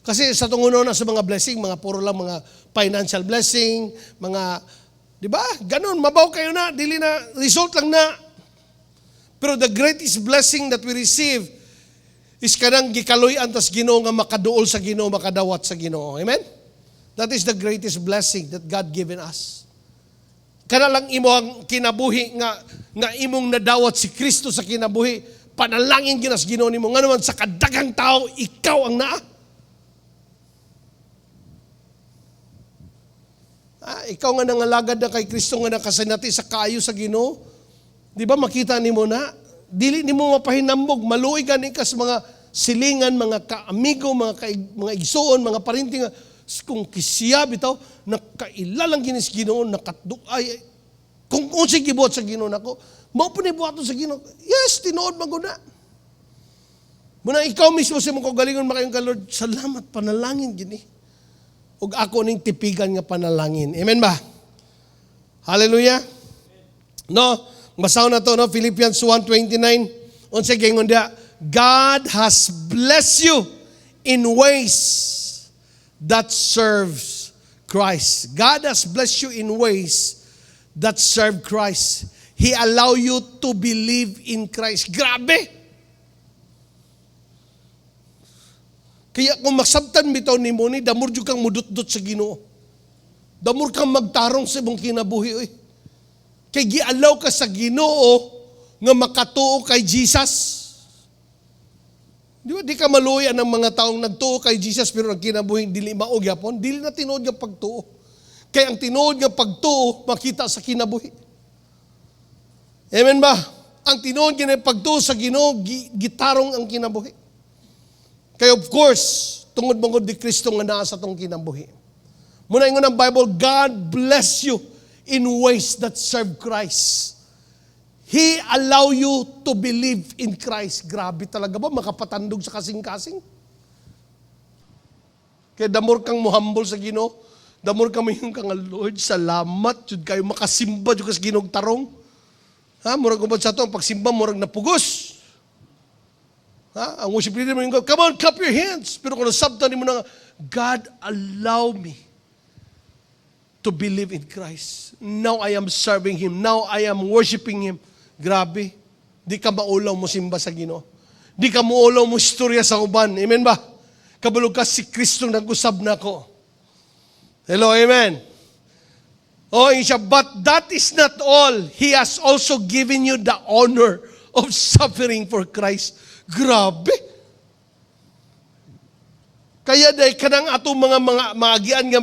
Kasi sa tunguno na sa mga blessing, mga puro lang mga financial blessing, mga, di ba? Ganun, mabaw kayo na, dili na, result lang na. Pero the greatest blessing that we receive is kanang gikaluyan tas Ginoo nga makaduol sa Ginoo, makadawat sa Ginoo. Amen? That is the greatest blessing that God given us. Kana lang imo ang kinabuhi nga imong nadawat si Kristo sa kinabuhi, panalangin ginas Ginoo nimo nga naman sa kadaghang tao ikaw ang naa. Ikaw nga nangalagad na kay Kristo nga nakasanati sa kaayo sa Ginoo. Di ba makita nimo na dili nimo mapahinambog, maluoy gani ka sa mga silingan, mga kaamigo, mga igsoon, mga parinting kung kisya bitaw nakailalang ginis Ginoo nakatuay kung unsay gibuhat sa Ginoo nako mao pa ni buhaton sa Ginoo. Yes, tinuod man gud na. Muna ikaw mismo sa imong kagalingon makayon ka Lord, salamat panalangin gini. Ug ako ning tipigan nga panalangin. Amen ba? Hallelujah. No, basaw na to no, Philippians 1:29. Unsa gingon dia? God has blessed you in ways that serves Christ. God has blessed you in ways that serve Christ. He allow you to believe in Christ. Grabe! Kaya kung masabtan bitaw ni mo ni, damor jud kang mudut-dut sa Ginoo. Damor kang magtarong sa imong kinabuhi. Oy. Kay gialaw ka sa Ginoo nga makatuo kay Jesus. Di ba, di ka maluyan ng mga taong nagtuo kay Jesus pero ang kinabuhing dili mao gyapon, dili na tinuod nga pagtuo. Kaya ang tinuod nga pagtuo makita sa kinabuhi. Amen ba? Ang tinuod nga pagtuo sa Ginoo gitarong ang kinabuhi. Kaya of course, tungod mangod di Kristo nga naa sa tong kinabuhi. Muna ingon ang Bible, God bless you in ways that serve Christ. He allow you to believe in Christ. Grabe talaga ba? Makapatandog sa kasing-kasing. Kaya damor kang muhambol sa Ginoo. Damor kang mayroon kang Lord, salamat. Jud kayo makasimba jud kas Ginoong tarong. Ha? Murag ubad sa ito, ang pagsimba, murag napugos. Ha? Ang worship leader mo yung come on, clap your hands. Pero kung nasabtan mo na, God allow me to believe in Christ. Now I am serving Him. Now I am worshiping Him. Grabe. Di ka maulaw mo simba sa Ginoo. Di ka maulaw mo istorya sa uban. Amen ba? Kabulog ka si Kristo nag-usab na ko. Hello, amen. Oh, siya, but that is not all. He has also given you the honor of suffering for Christ. Grabe. Kaya dahil kanang atong mga maagian nga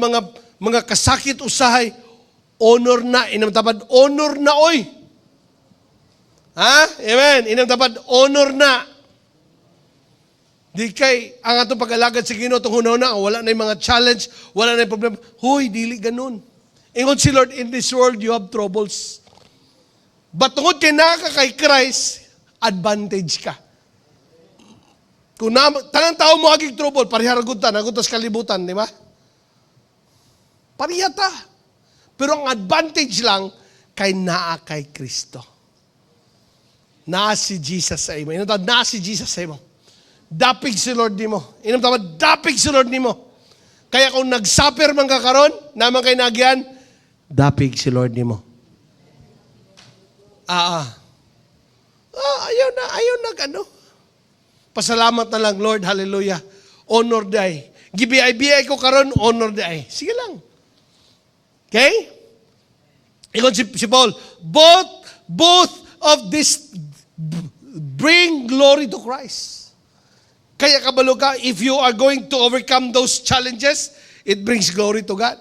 mga kasakit usahay, honor na, inamtabad, honor na oy. Ha? Amen. Inamtabad, honor na. Di kay, ang atong pag-alagad sa Ginoo, itong hunaw na, wala na yung mga challenge, wala na yung problema. Huy, dili ganun. Ingon si Lord, in this world you have troubles. But tungod kay naka kay Christ, advantage ka. Kung tanang tao mo aging trouble, pariharagutan, nagutas kalibutan, di ba? Pariyata. Pero ang advantage lang, kay naa kay Kristo. Naa si Jesus sa imo. Inatawad, naa si Jesus sa imo. Dapig si Lord nimo. Inatawad, dapig si Lord nimo. Kaya kung nagsuffer man ka karon, naman kay nagyan, dapig si Lord nimo. Ayaw na ano. Pasalamat na lang, Lord, hallelujah. Honor day. Gibiyay ko karon, honor day. Sige lang. Okay? Ikon si Paul, both of this bring glory to Christ. Kaya kabalo ka, if you are going to overcome those challenges, it brings glory to God.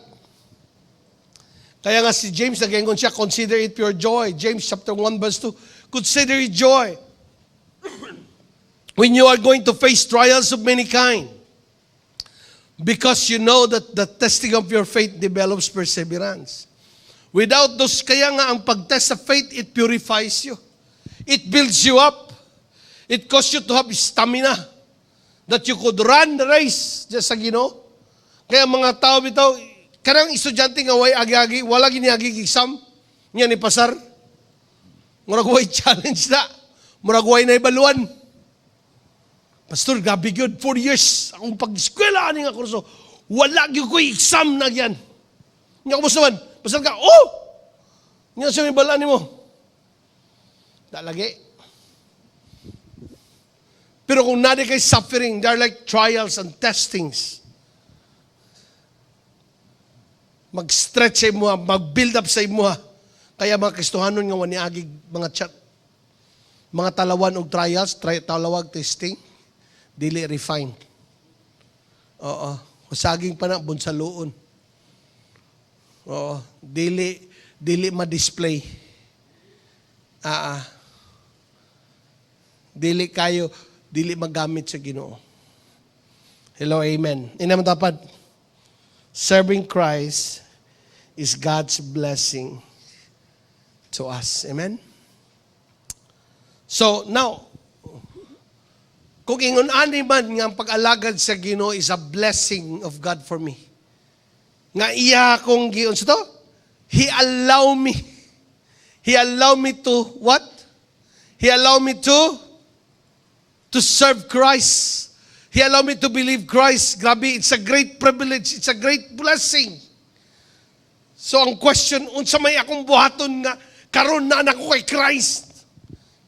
Kaya nga si James, nag-ingon siya, consider it pure joy. James chapter 1 verse 2, consider it joy when you are going to face trials of many kind, because you know that the testing of your faith develops perseverance. Without those, kaya nga ang pag-test of faith, it purifies you. It builds you up. It causes you to have stamina. that you could run the race just sa Ginoo. Kaya mga tao bitaw, kanang estudyante nga way agi-agi, wala giniagi exam, niya ni pasar. Murag way challenge na. Murag way na ibaluan. Pastor, gabi good, 4 years. Akong pag-eskwela ani nga kurso, wala gyud ko exam na yan. Niya kumusta man? Pastor ka, oh! Niya sa may balaan mo. Dalagi. Pero kung nadi kay suffering, they are like trials and testings. Mag-stretch sa imo, mag-build up sa imo. Kaya mga Kristohanon nga waniagig mga chat, mga talawan og trials, talawag testing, dili refine. Oo, usaging pa na bunsaluon. Oo, dili ma-display. Dili magamit sa Ginoo. Hello, amen. Ina dapat serving Christ is God's blessing to us. Amen? So, now, kung ingon ani man nga ang pag-alagad sa Ginoo is a blessing of God for me. Nga iya akong giun sa to, He allow me to what? He allow me to serve Christ. He allowed me to believe Christ. Grabe, it's a great privilege. It's a great blessing. So ang question, unsa may akong buhaton nga, karon na anak ko kay Christ.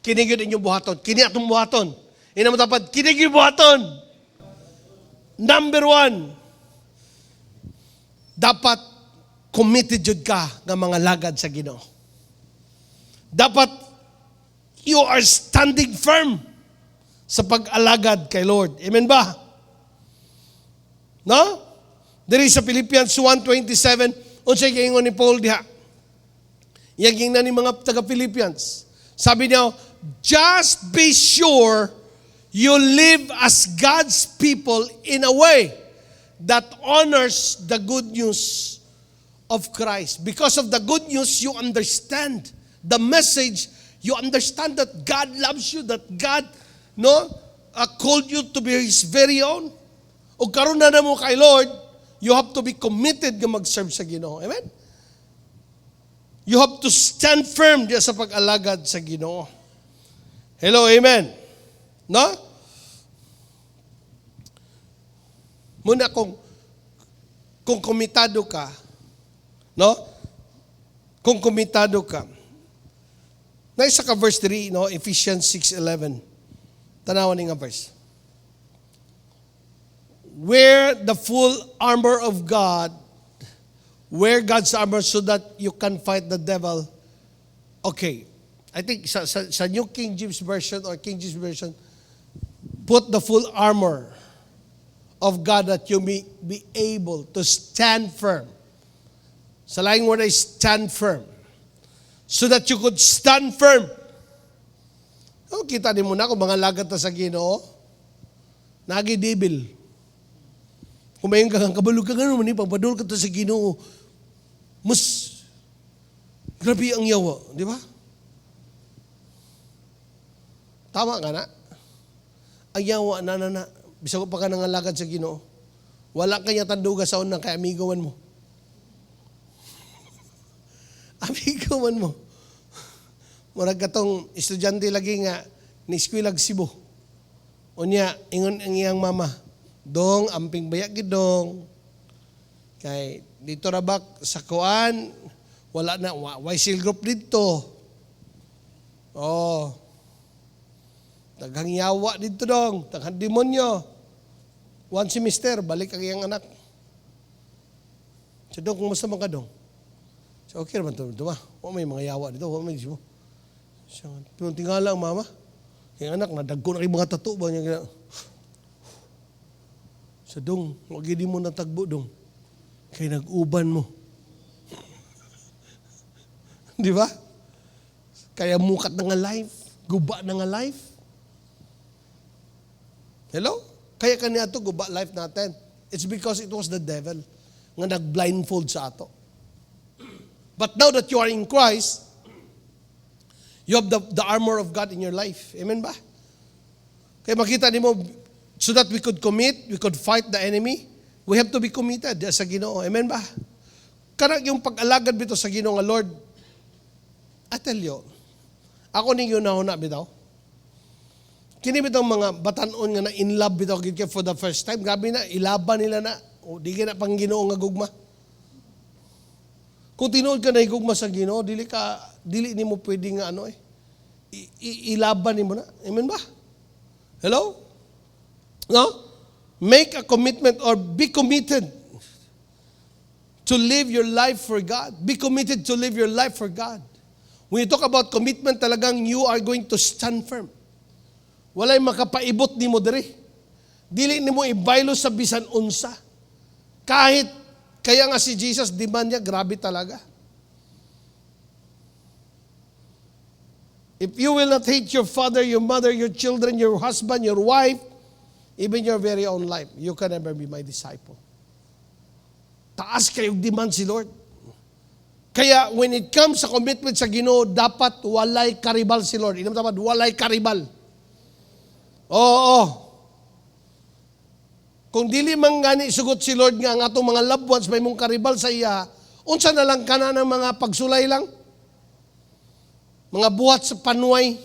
Kini gyud inyong buhaton. Kini atong buhaton. Ina mo dapat, kini gyud buhaton. Number 1, dapat committed jud ka nga mga lagad sa Ginoo. Dapat you are standing firm sa pag-alagad kay Lord. Amen ba? No? Diri sa Philippians 1:27, unsay giingon ni Paul diha? Yang na ni mga taga-Philippians. Sabi niya, just be sure you live as God's people in a way that honors the good news of Christ. Because of the good news, you understand the message. You understand that God loves you, that God called you to be His very own. O karon na mo kay Lord, you have to be committed nga mag-serve sa Ginoo. Amen? You have to stand firm diya sa pag-alagad sa Ginoo. Hello, amen? No? Muna kung komitado ka, no? Kung komitado ka, na isa ka verse 3, no? Ephesians 6:11. Tanawan nga verse. Wear the full armor of God, wear God's armor so that you can fight the devil. Okay. I think sa New King James Version or King James Version, put the full armor of God that you may be able to stand firm. Sa laing word ay stand firm. So that you could stand firm. Oh, kita din mo na kung mga lagat na sa Ginoo, nagidibil. Kung mayroon kang kabalog ka gano'n, pagpadul ka to sa Ginoo, mas grabe ang yawa, di ba? Tama ka na? Ang yawa na. Bisa ko pa ka nangalagad sa Ginoo. Wala kanya tanduga sa unang kay amigowan mo. Amigowan mo. Murag katong estudyante lagi nga ni Eskwela Cebu. Unya, ingon ang iyang mama, dong, amping bayak gidong. Kay dito rabak sa kuan, wala na, YSL group dito. Oh. Taghang yawa dito dong, taghang demonyo. 1 semester, balik ang iyang anak. So dong, kumusta man ka dong? So okay naman ito, may mga yawa dito, may mo. Pero tingala ang mama, yung anak, nadagko na kayo mga tato ba niya. So dong, wag hindi mo natagbo dong. Kaya nag-uban mo. Di ba? Kaya mukat na nga life, guba na nga life. Hello? Kaya kanya ito, guba life natin. It's because it was the devil nga nag-blindfold sa ato. But now that you are in Christ, you have the armor of God in your life. Amen ba? Kaya makita ni mo, so that we could commit, we could fight the enemy, we have to be committed sa Ginoo. Amen ba? Karang yung pag-alagad bitaw sa Ginoo nga Lord, I tell you, ako ninyo na bitaw. Kini bitaw mga batanon nga na in love bitaw gid kay for the first time, grabe na ilaban nila na. O di ka na pang Ginoo nga gugma. Kung tinuod ka na higugma sa Ginoo, dili nimo pwede nga ilaban nimo na. Amen ba? Hello? No? Make a commitment or be committed to live your life for God. Be committed to live your life for God. When you talk about commitment, talagang you are going to stand firm. Walay makapaibot nimo diri. Dili nimo ibaylo sa bisan unsa. Kahit kaya nga si Jesus, demand niya, grabe talaga. If you will not hate your father, your mother, your children, your husband, your wife, even your very own life, you can never be my disciple. Taas kayong demand si Lord. Kaya when it comes sa commitment sa Ginoo, dapat walay karibal si Lord. Inam dapat walay karibal. Oo. Kung dili man gani sugot si Lord nga ang atong mga loved ones may mong karibal sa iya, unsa na lang kana ng mga pagsulay lang? Mga buhat sa panway,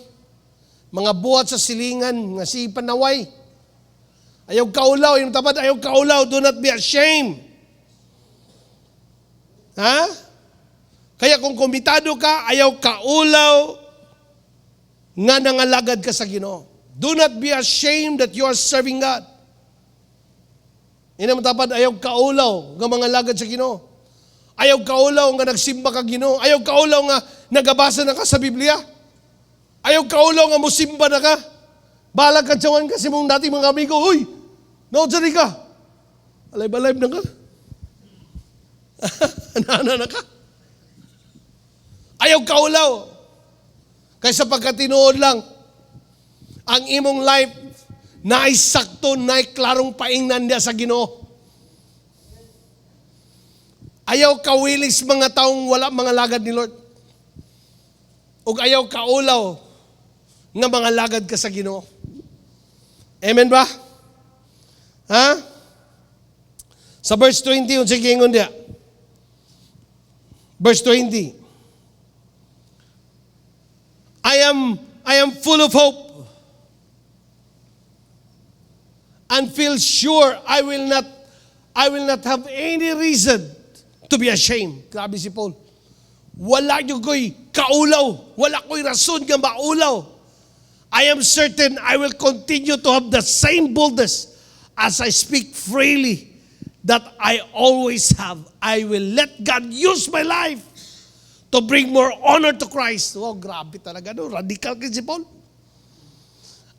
mga buhat sa silingan, nga si panaway. Ayaw kaulaw, yung tapat ayaw kaulaw, do not be ashamed. Ha? Kaya kung komitado ka, ayaw kaulaw, nga nangalagad ka sa Ginoo. Do not be ashamed that you are serving God. Inam tapad ayaw kaulaw nga mga lagad sa Ginoo. Ayaw kaulaw nga nagsimba ka Ginoo. Ayaw kaulaw nga nagabasa na ka sa Biblia. Ayaw kaulaw nga musimba na ka. Balag ka tsawan ka si mong dating mga amigo. Uy, naudyan ka. Alive na ka. Nana na ka. Ayaw kaulaw. Kaysa pagkatinuod lang, ang imong life na sakto, na klarong paingnan niya sa Ginoo. Ayaw kawilis mga taong wala mga lagad ni Lord. O ayaw kaulaw nga mga lagad ka sa Ginoo. Amen ba? Ha? Sa verse 20, sige ingon dia. Verse 20. I am full of hope and feel sure I will not have any reason to be ashamed. Grabe si Paul. Wala niyo ko'y kaulaw. Wala ko'y rason nga maulaw. I am certain I will continue to have the same boldness as I speak freely that I always have. I will let God use my life to bring more honor to Christ. Oh, grabe talaga. No? Radical ka si Paul.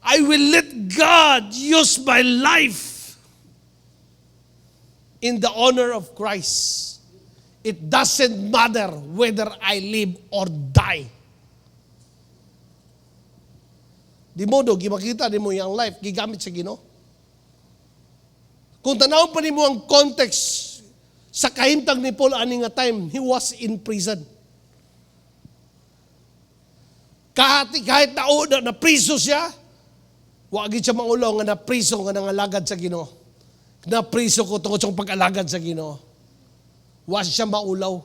I will let God use my life in the honor of Christ. It doesn't matter whether I live or die. Di mo do, gimakita di mo yung life, gigamit sa Ginoo. Kung tanaw pa ni mo ang context sa kahintang ni Paul aning nga time, he was in prison. Kahit na priso siya, wagi siya maulaw nga napriso nga nangalagad sa Ginoo. Napriso ko tungod sa pag-alagad sa Ginoo. Wa siya maulaw.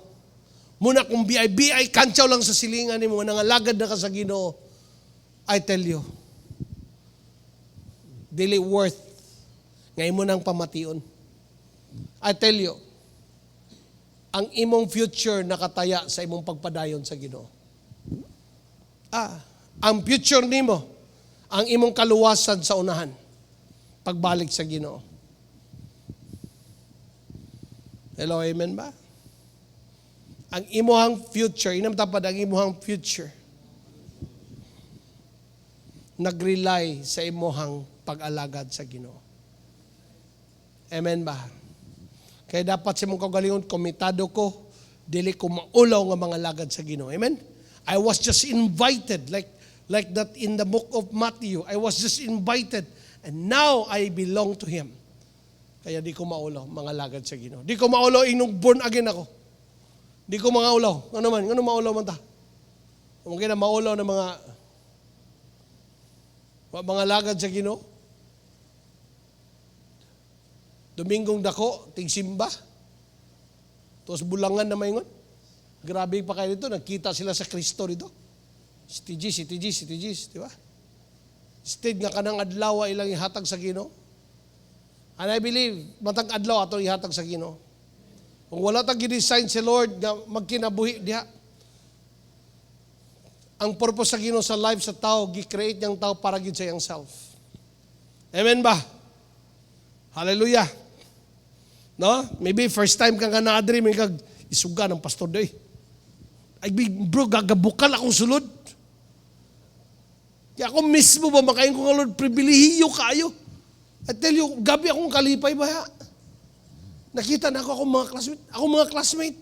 Muna kung BI, kantsaw lang sa silingan ni mo, nangalagad na ka sa Ginoo. I tell you, dili worth ngay mo nang pamation. I tell you, ang imong future nakataya sa imong pagpadayon sa Ginoo. Ang future nimo, ang imong kaluwasan sa unahan, pagbalik sa Ginoo. Hello, amen ba? Ang imuhang future, inamtapad ang imuhang future, nag-rely sa imuhang pag-alagad sa Ginoo. Amen ba? Kaya dapat sa mong kagalingon, komitado ko, dili ko maulaw nga mga lagad sa Ginoo. Amen? I was just invited, like that in the book of Matthew. I was just invited, and now I belong to Him. Kaya di ko maulaw, mga lagad sa Ginoo. Di ko maulaw, inong born again ako. Di ko mga ulaw. Ano man? Ano maulaw man ta? Kung kaya maulaw ng mga lagad sa Ginoo. Domingong dako, tigsimba. Tapos bulangan na maingon. Grabe pa kayo dito, nagkita sila sa Kristo dito. Stigis, di ba? Stig nga kanang adlaw ilang ihatag sa Ginoo. And I believe, matag adlaw ato ihatag sa Ginoo. Kung wala tag gidesign si Lord nga magkinabuhi diha. Ang purpose sa Ginoo sa life sa tao, gi-create niyang tao para gid sa iyang self. Amen ba? Hallelujah. No? Maybe first time kang na-dream, kag isuga ng pastor doy. Ay bro, gagabukal akong sulod. Kaya ako mismo ba makain ko nga Lord, pribilehiyo kayo. I tell you, gabi akong kalipay ba? Nakita na ako akong mga classmate.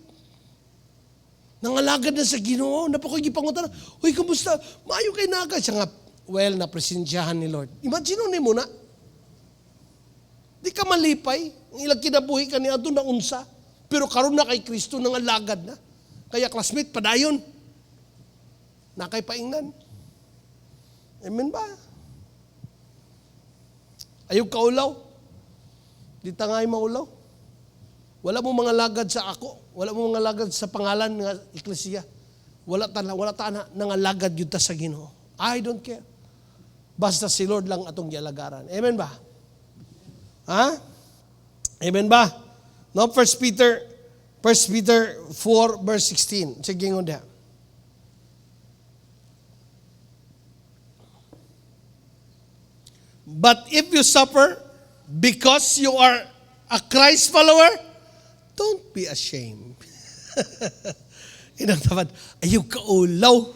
Nangalagad na sa Ginoo, napakoy gipangutan. Hoy, kamusta? Maayo kay naga. Siya nga, well, napresensyahan ni Lord. Imagine mo na. Di ka malipay. Ang ilang kinabuhi ka niya doon na unsa. Pero karon na kay Kristo nangalagad na. Kaya classmate, padayon. Nakay paingnan. Amen ba? Ayaw ka ulaw. Di tangay maulaw. Wala mo mga lagad sa ako. Wala mo mga lagad sa pangalan ng Eklesiya. Wala ta nangalagad yun ta sa Ginoo. I don't care. Basta si Lord lang atong gialagaran. Amen ba? Ha? Amen ba? No, 1 Peter 4 verse 16. Sige nga diha. But if you suffer because you are a Christ follower, don't be ashamed. Inang tamad, ayaw kaulaw.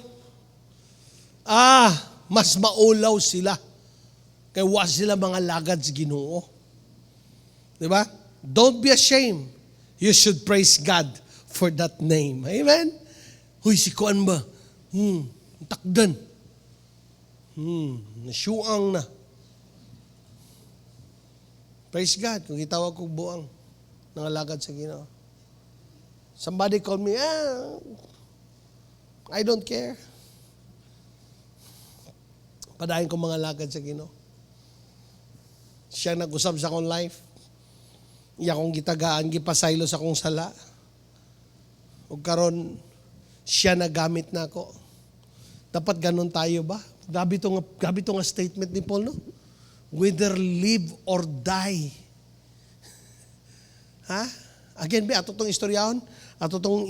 Mas maulaw sila. Kaya wa sila mga lagad sa Ginoo. Diba? Don't be ashamed. You should praise God for that name. Amen? Huy, si Kuan ba? Takdan. Nasyuang na. Praise God. Kung itawag ko buang, nangalagad sa Ginoo. Somebody called me, I don't care. Padahin ko mga lagad sa Ginoo. Siya nag-usap sa akong life. Iya kong gitagaan, gipasaylo sa akong sala. O karon siya nagamit na ako. Dapat ganun tayo ba? Gabi to nga statement ni Paul, no? Whether live or die. Ha? Again, ato tong istoryahon, ato tong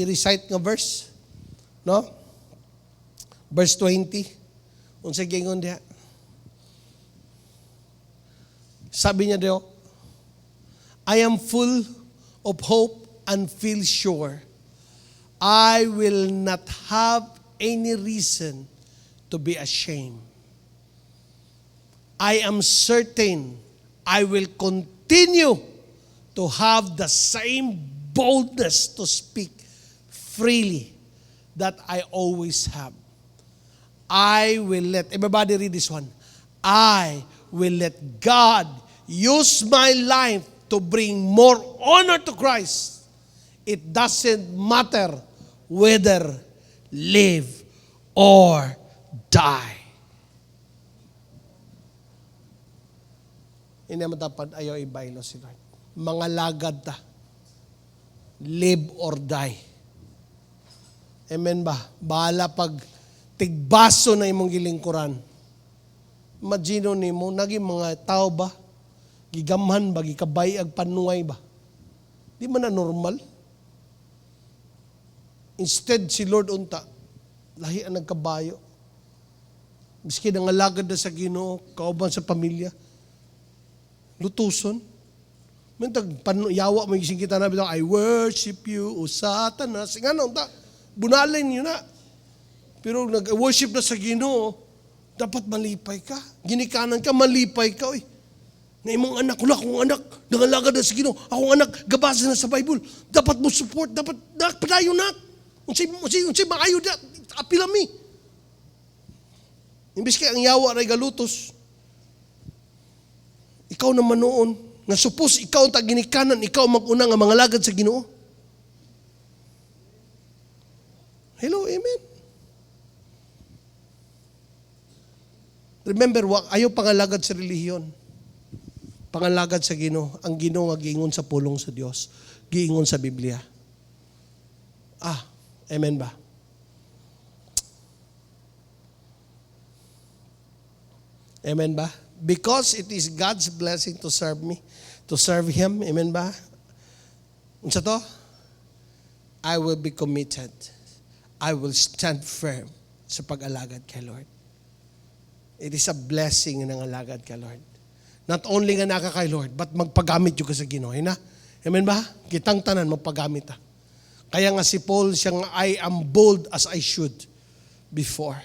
i-recite nga verse. No? Verse 20. Unsa gingon diha? Sabi niya daw, I am full of hope and feel sure I will not have any reason to be ashamed. I am certain I will continue to have the same boldness to speak freely that I always have. I will let, everybody read this one. I will let God use my life to bring more honor to Christ. It doesn't matter whether live or die. Hindi matapad ayaw ibaylo si Lord. Mga lagad ta. Live or die. Amen ba? Bahala pag tigbaso na imong gilingkuran. Imagine ni mo, naging mga tao ba? Gigamhan ba? Gikabay ag panuway ba? Di man na normal. Instead, si Lord unta, lahi ang nagkabayo. Miski nangalagad na sa Ginoo, kauban sa pamilya, lutuson. Mintag yawa mo gising kita na bitang, I worship you, o Satanas. Nga na, unta, bunalin yun na. Pero nag-worship na sa Ginoo, dapat malipay ka. Ginikanan ka, malipay ka. Na imong anak, wala akong anak, nangalagad na sa Ginoo. Akong anak, gabasa na sa Bible. Dapat mo support, dapat padayon na. Unsay maayo na, apilami. Imbis kaya ang yawa ray galutos, ikaw naman noon, nga suppose ikaw ang taginikanan, ikaw mag-una nga mga lagad sa Ginoo. Hello, amen. Remember, ayaw pangalagad sa relihiyon. Pangalagad sa Ginoo, ang Ginoo nga giingon sa pulong sa Dios, giingon sa Biblia. Amen ba? Amen ba? Because it is God's blessing to serve me, to serve Him. Amen ba? Unsa to? I will be committed. I will stand firm sa pag-alagad kay Lord. It is a blessing ng alagad kay Lord. Not only nga naka kay Lord, but magpagamit yung ka sa Ginoo. Na? Amen ba? Kitang tanan, magpagamit ta. Kaya nga si Paul, siyang I am bold as I should before.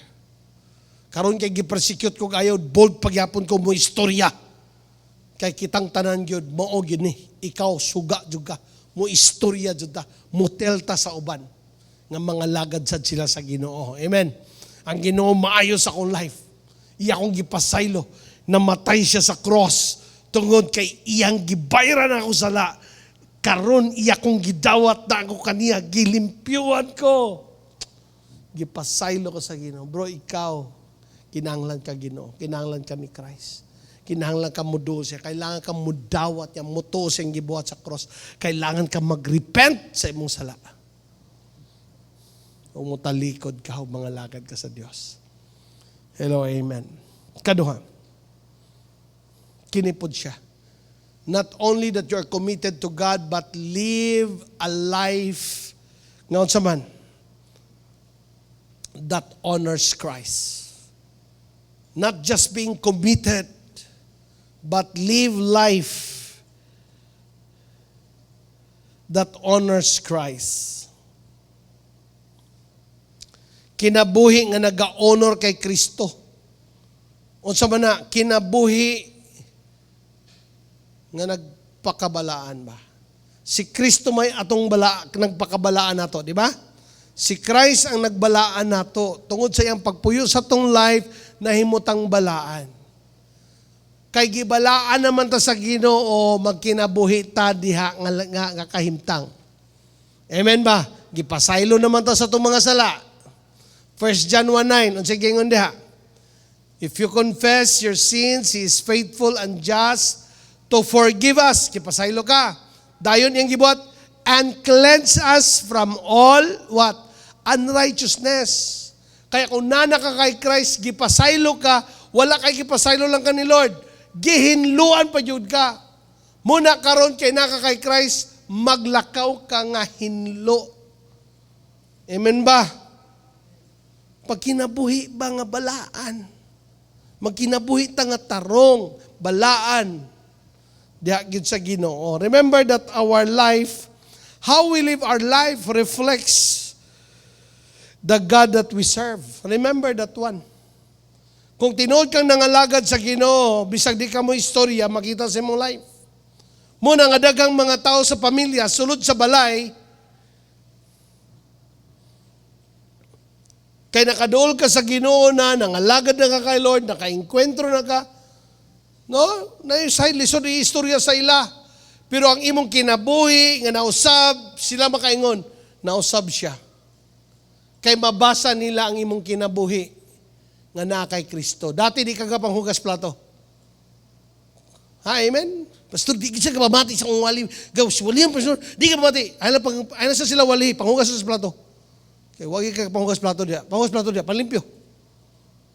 Karon kay gipersecute ko kayo, bold pagyapon ko mo istorya. Kay kitang tanan gyud mao gyud ni. Ikaw suga jud ka. Mo istorya jud ta, mo telta sa uban nga mga lagad sad sila sa Ginoo. Amen. Ang Ginoo maayo sa akong life. Iya akong gipasaylo, namatay siya sa cross tungod kay iyang gibayran ako sala. Karon iya kong gidawat na ako kaniya, gilimpyuan ko. Gipasaylo ko sa Ginoo. Bro, ikaw, kinahanglan ka Ginoo, kinahanglan ka ni Christ. Kinahanglan ka mudo siya, kailangan ka mudawat niya, muto siyang gibuhat sa cross. Kailangan ka mag-repent sa imong sala. O mutalikod ka, mga lagad ka sa Dios. Hello, amen. Kaduha, kinipod siya. Not only that you are committed to God, but live a life ngayon sa man that honors Christ. Not just being committed, but live life that honors Christ. Kinabuhi nga naga-honor kay Kristo. Unsa man na kinabuhi nga nagpakabalaan ba? Si Kristo may atong nagpakabalaan nato, di ba? Si Christ ang nagbalaan nato tungod sa iyang pagpuyo sa tong life na himutang balaan. Kay gibalaan naman ta sa Ginoo, magkinabuhi ta diha nga kahimtang. Amen ba? Gipasaylo naman ta sa tong mga sala. 1 John 1:9, unsay gingon diha? If you confess your sins, He is faithful and just to forgive us. Kipasaylo ka. Dayon iyang gibuhat, and cleanse us from all what? Unrighteousness. Kaya kung nana ka kay Christ, gipasaylo ka, wala kay gipasaylo lang ka ni Lord. Gihinluan pa jud ka. Muna karon kay naka kay Christ, maglakaw ka nga hinlo. Amen ba? Pag kinabuhi ba nga balaan? Magkinabuhi ta nga tarong, balaan. Diha gyud sa Ginoo. Remember that our life, how we live our life reflects the God that we serve. Remember that one. Kung tinuod kang nangalagad sa Ginoo, bisag di ka mo istorya, makita sa imong life. Muna nga daghang mga tao sa pamilya, sulod sa balay, kay nakaduol ka sa Ginoo na, nangalagad na ka kay Lord, nakainkwentro na ka, no? Na yung side lisod istorya sa ila. Pero ang imong kinabuhi, nga nausab, sila makaingon, nausab siya. Kay mabasa nila ang imong kinabuhi, nga na kay Kristo. Dati di ka panghugas plato. Ha, amen? Pastor, di ka pamati sa kong wali. Gaws, wali ang pastor, di ka pamati. Ay na sila wali, panghugas sa plato. Kaya wagi ka panghugas plato dia. Panghugas plato dia, panlimpyo.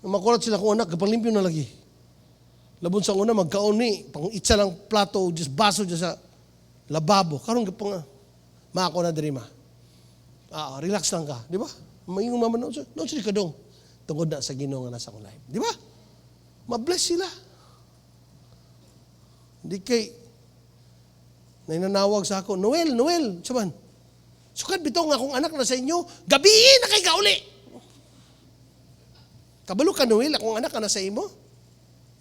Makulat sila kung anak, panlimpyo na lagi. Labon sa una, magkaon ni, pang itsa lang plato, just baso just sa lababo. Karong pang maako na diri ma. Relax lang ka, di ba? Mayong mama no sila kadong. Tungod na sa Ginoo nga nasa akong life. Di ba? Ma-bless sila. Hindi kay nananawag sa ako, Noel, saban. Sukad bitaw nga akong anak na sa inyo, gabihin na kay kauli. Kabalo ka, Noel, akong anak na sa imo?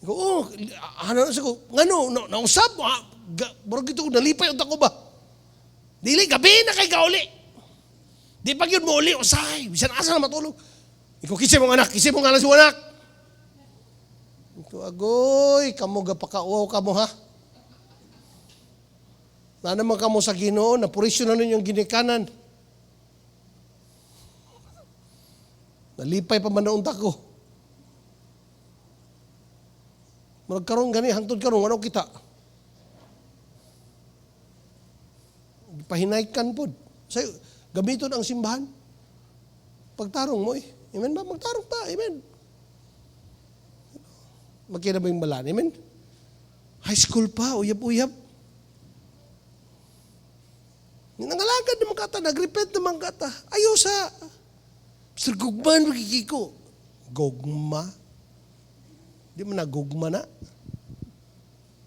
Oo, ano sa ko, ngano, nausap, barog ito, nalipay unta ko ba? Dili, gabihin na kay kauli. Di pag yun mo uli, usay, bisan asa na matulog. Ikaw, kisip mong anak, kisip mong anak si anak. Ito, agoy, kamo gapakauaw ka mo ha. Na naman ka mo sa Ginoo, napurisyo na nun yung ginikanan. Nalipay pa man na unta ko. Magkaroon gani, hangtod karoon, ano kita? pahinaykan po. Say, gamiton ang simbahan. Pagtarong mo eh. Amen ba? Magtarong ta. Amen. Magkinabing balaan. Amen. High school pa, uyab-uyab. Nangalagad naman kata, nagrepent naman kata. Ayaw sa, Mr. Gugman, magkikiko. Gugma? Di mo na gugma na.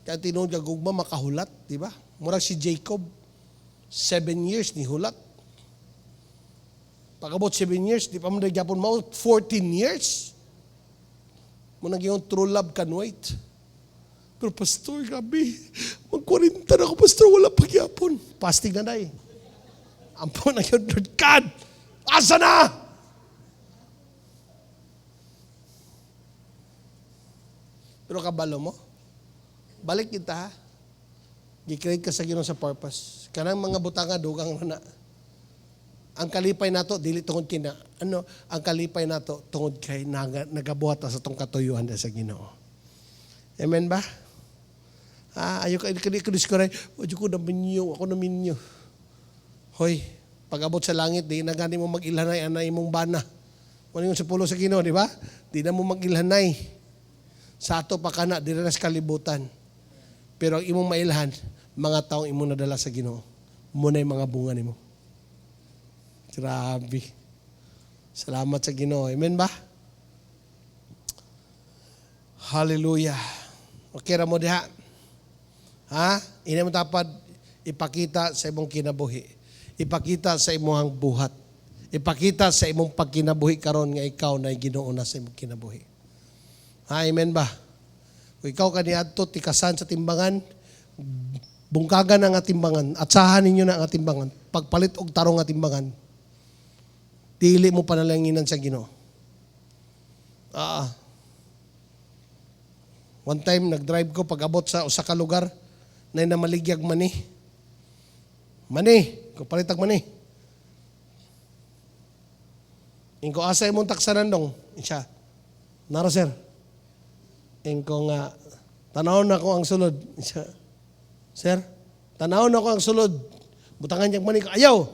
Kaya tinuod ka gugma, makahulat, di ba? Murag si Jacob, 7 years ni hulat. Pagabot 7 years, di pa mo nagyapon mo, 14 years. Muna yung true love can wait. Pero pastor, gabi, mag-40 na ako, pastor, wala pagyapon. Fasting na day. Ampon na yun, Lord God, asa na? Pero kabalo mo, balik kita ha. Gi-create ka sa Ginoo sa purpose. Kanang mga butanga, dugang na. Ang kalipay nato dili tungod kina ang kalipay nato tungod kay nagabuhat sa tong katuyuhan sa Ginoo. Amen ba? Ayo ka discourage, ojo ko na minyo, ako na minyo. Hoy, pag-abot sa langit di na gani mo mag-ilhanay anay imong bana. Ano yung sa pulo sa Ginoo, di ba? Di na mo mag-ilhanay. Sa ato pa kana dira sa kalibutan. Pero ang imong mailhan, mga taong imong nadala sa Ginoo. Muna yung mga bunga nimo. Grabe. Salamat sa Ginoo. Amen ba? Hallelujah. Okay ra mo diha. Ha? Ina mo tapad ipakita sa imong kinabuhi. Ipakita sa imong buhat. Ipakita sa imong pagkinabuhi karon nga ikaw na Ginoo na sa imong kinabuhi. Ha, amen ba? Kung ikaw kaniadto tikasan sa timbangan, bungkagan ang atimbangan, atsahan ninyo na ang atimbangan. Pagpalit og tarong atimbangan, dili mo panalanginan sa Ginoo. One time, nag-drive ko pag-abot sa usa ka lugar na namaligyag mani. Mani, kung palitag mani. Ingko asa imong taksanan dong, siya. Naro sir. Ingko nga, tanawon na ko ang sulod. Siya, sir, tanawon na ko ang sulod. Butangan niyang mani ko, ayaw.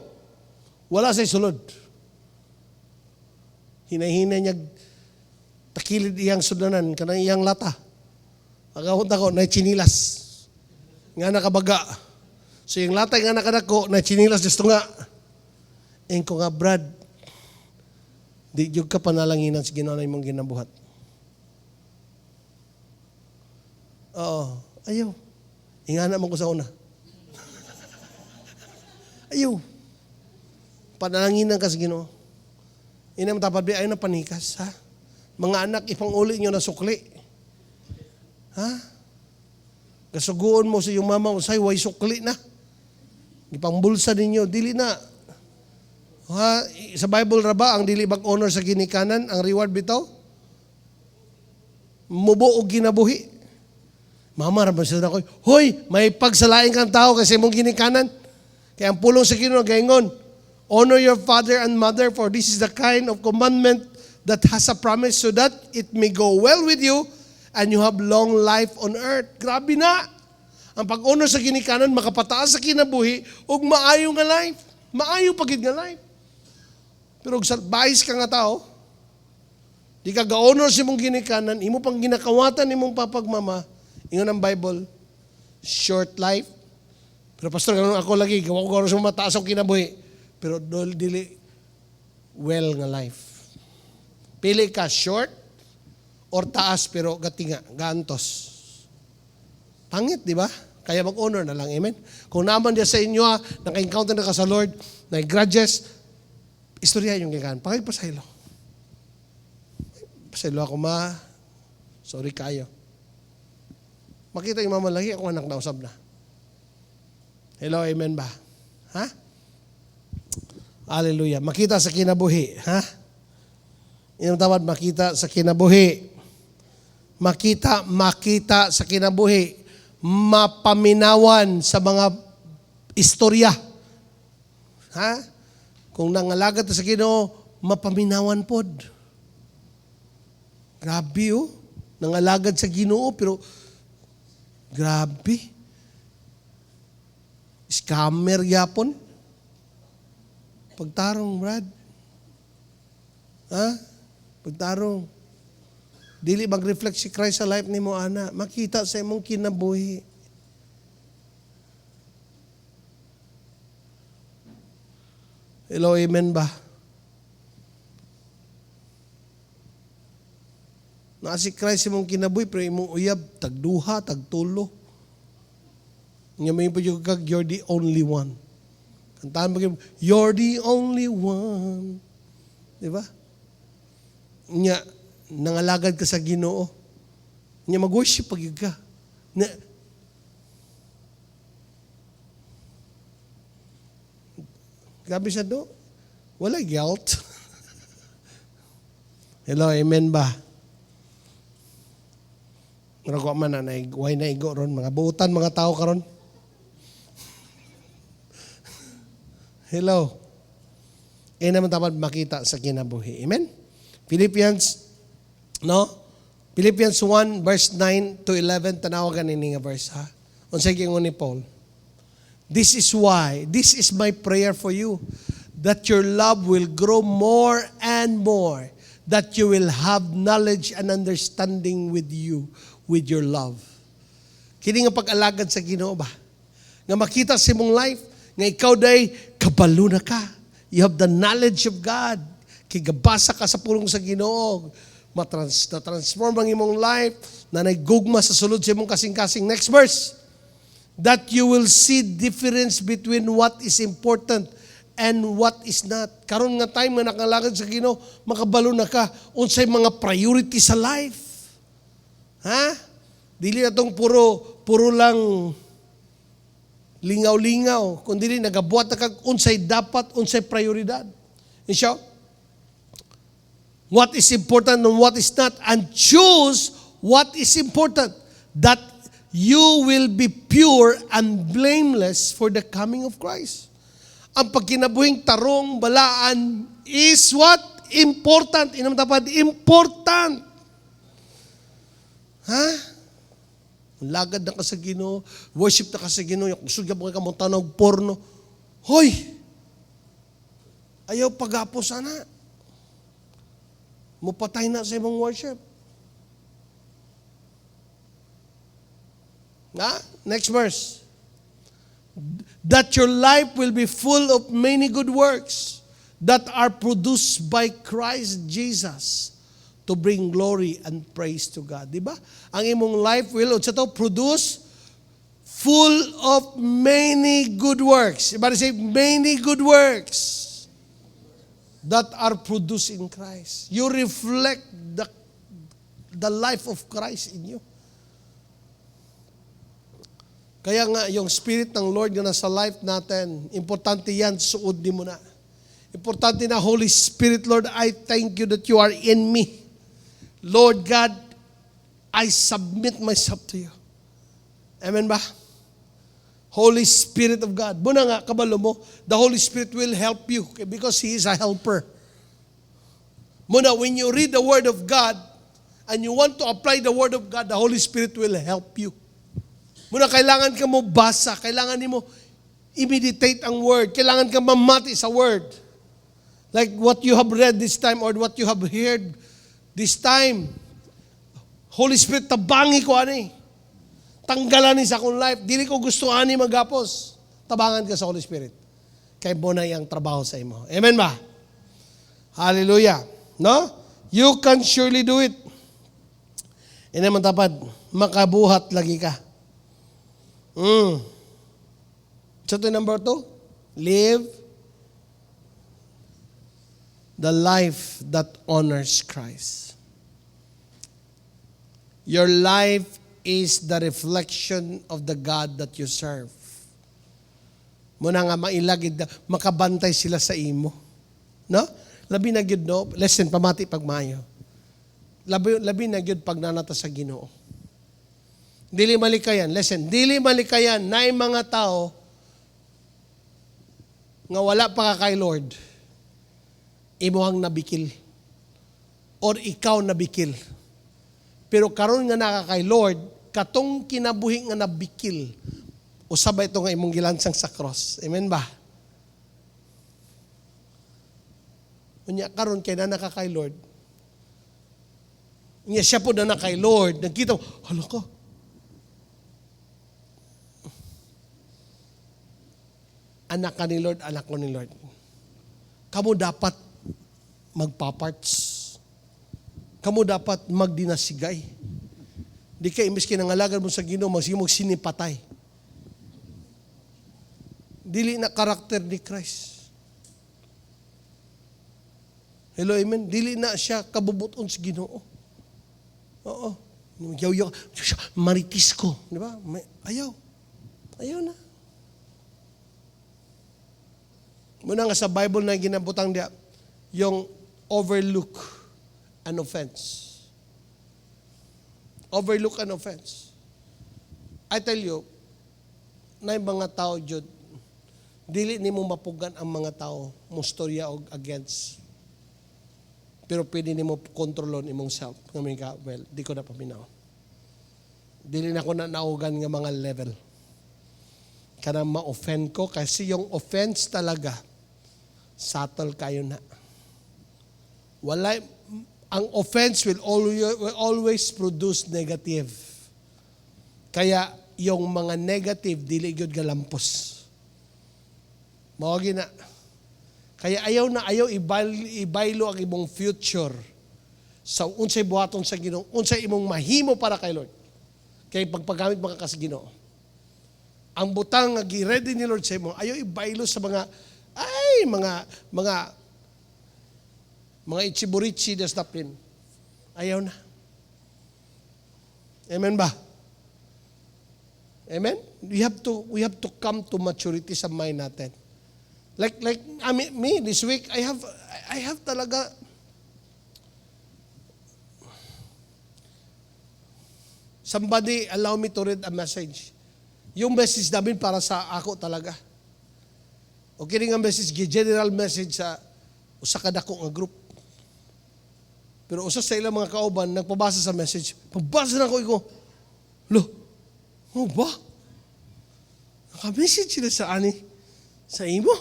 Wala sa'y sulod. Hinay-hinay niya takilid iyang sudanan, kanang iyang lata. Agahot ako, na chinilas. Nga nakabaga. So yung lata nga nakadako, na chinilas, gusto nga. Ingko nga, Brad, di yung ka panalanginan sa Ginoo na imong ginabuhat. Oo, ayaw. Ingana mo ko sa una. Ayaw. Panalanginan ka sa Ginoo. Ina mo tapad, ayaw na panikas, ha? Mga anak, ipang uli nyo na sukli. Ha? Kasuguon mo sa iyong mama, usay, way sukli na. Ipangbulsa ninyo, dili na. Ha? Sa Bible ra ba, ang dili bag honor sa ginikanan, ang reward bitaw? Mubo o ginabuhi. Mama, raman sila ako, hoy, may pagsalain kang tao kasi mong ginikanan. Kaya ang pulong sa Ginoo, gaingon, honor your father and mother, for this is the kind of commandment that has a promise so that it may go well with you and you have long life on earth. Grabe na. Ang pag-honor sa ginikanan, makapataas sa kinabuhi, ug maayo nga life. Maayo pagid nga life. Pero ug bahis ka nga tao, di ka ga-honor sa mong ginikanan, imo pang ginakawatan nimong papagmama, ingon ang Bible, short life. Pero pastor, ganun ako lagi, gawa ko sa mataas ang kinabuhi. Pero dili well nga life. Pili ka short or taas pero gatinga, gantos. Pangit, di ba? Kaya mag-honor na lang, amen? Kung naman dia sa inyo, naka-encounter na ka sa Lord, nag-grudges, istorya yung gikan. Pakipasaylo. Pasaylo ako, ma. Sorry kayo. Makita yung mamalaki, ako anak na usab na. Hello, amen ba? Ha? Hallelujah. Makita sa kinabuhi. Ha? Yung tawad, makita sa kinabuhi. Makita sa kinabuhi. Mapaminawan sa mga istorya. Ha? Kung nangalagat sa Ginoo, mapaminawan pod. Grabe oh. Nangalagad sa Ginoo, pero grabe. Scammer yapon. Pagtarong, Brad. Ha? Pagtarong. Dili mag-reflect si Christ sa life ni mo, ana. Makita sa imong kinabuhi. Hello, amen ba? Na si Christ imong kinabuhi, pero imong uyab, tagduha, tagtulo. Nga may po yung kag, you're the only one. Kantahan mo kayo, you're the only one. Di ba? Nga, nangalagad ka sa Ginoo. Nga mag-worship pag ka. Grabe siya do. Wala guilt. Hello, amen ba? Narago man na why na igo ron. Mga buutan, mga tao karon. Hello. Naman dapat makita sa kinabuhi. Amen? Philippians 1 verse 9 to 11, tanawagan ini nga verse ha. Unsay gingon ni Paul? This is my prayer for you, that your love will grow more and more, that you will have knowledge and understanding with your love. Kini nga pag-alagad sa Ginoo ba? Nga makita sa imong life, nga ikaw day kabalo na ka. You have the knowledge of God. Kigabasa ka sa pulong sa Ginoo. Na-transform ang imong life, na naggugma sa sulod sa imong kasing-kasing. Next verse. That you will see difference between what is important and what is not. Karon nga time nga nakalagad sa Ginoo, makabalo na ka unsay mga priority sa life. Ha? Dili na tong puro lang lingaw-lingaw, kundi nagabuhat na kag unsay dapat, unsay prioridad. And so, what is important and what is not, and choose what is important, that you will be pure and blameless for the coming of Christ. Ang pagkinabuhing tarong balaan is what? Important. Inamtapad, important. Ha? Lagad na ka sa Ginoo, worship na ka sa Ginoo, kusog ka mga kamuntanog porno. Hoy! Ayaw pag-apo sana. Mupatay na sa imong worship. Next verse. That your life will be full of many good works that are produced by Christ Jesus to bring glory and praise to God. Diba? Ang imong life will produce full of many good works. Everybody say, many good works that are produced in Christ. You reflect the life of Christ in you. Kaya nga, yung Spirit ng Lord na nasa life natin, importante yan, suod di mo na. Importante na, Holy Spirit, Lord, I thank you that you are in me. Lord God, I submit myself to you. Amen ba? Holy Spirit of God. Muna nga, kabalo mo, the Holy Spirit will help you because He is a helper. Muna, when you read the Word of God and you want to apply the Word of God, the Holy Spirit will help you. Muna, kailangan ka mo basa, kailangan mo i-meditate ang Word, kailangan ka mamati sa Word. Like what you have read this time or what you have heard this time. Holy Spirit, tabangi ko ani. Tanggalan ni sa akong life. Dili ko gusto ani magapos. Tabangan ka sa Holy Spirit. Kay mo na yung trabaho sa imo. Amen ba? Hallelujah. No? You can surely do it. Ina man tapad, makabuhat lagi ka. So to number 2, live the life that honors Christ. Your life is the reflection of the God that you serve. Muna nga mailagid, makabantay sila sa imo. No? Labi na gyud no? Listen, pamati pagmayo. Labi na gyud pag nanata sa Ginoo. Dili malikayan. Listen, dili malikayan na yung mga tao nga wala pa ka kay Lord, imuhang nabikil. Or ikaw nabikil. Pero karon nga naka kay Lord, katong kinabuhi nga nabikil, Usab ito nga imong gilansang sa cross. Amen ba? Unya karon kay na kay Lord. Unya siya po na kay Lord. Nagkita, hala ko. Anak ka ni Lord, anak ko ni Lord. Kamu dapat magpaparts. Kamu dapat magdinasigay. Di ka imbes kinangalagan mo sa Ginoo, magsimog sinipatay. Dili na karakter ni Christ. Hello, amen? Dili na siya kabubuton sa Ginoo. Oo. Yaw-yaw. Maritis ko. Di ba? Ayaw. Ayaw na. Muna nga sa Bible na ginabutang diya, yung overlook an offense. Overlook an offense. I tell you, na yung mga tao, Jude, dili ni mo mapugan ang mga tao mo storya og against. Pero pwede ni mo kontrolon imong self. Ngayon ka, well, di ko na paminaw. Dili na ko na naugan nga mga level. Kana ma-offend ko kasi yung offense talaga, subtle kayo na. Wala, ang offense will always produce negative. Kaya yung mga negative, dili gyud galampos. Mawagi na. Kaya ayaw ibaylo ang imong future sa unsay buhaton sa Ginoo, unsay imong mahimo para kay Lord. Kay pagpagamit mga ka sa Ginoo. Ang butang nga gi-ready ni Lord sa imo, ayaw ibaylo sa mga ichiburichi na stapin. Ayaw na. Amen ba? Amen? We have to come to maturity sa mind natin. Like I mean, me this week I have talaga somebody allow me to read a message. Yung message namin para sa ako talaga. Okay rin ang message, general message sa usa ka dako nga group. Pero usa sa ilang mga kauban nagpabasa sa message. Pabasa na ko lo, mo ba? Naka-message sila sa ani sa imo.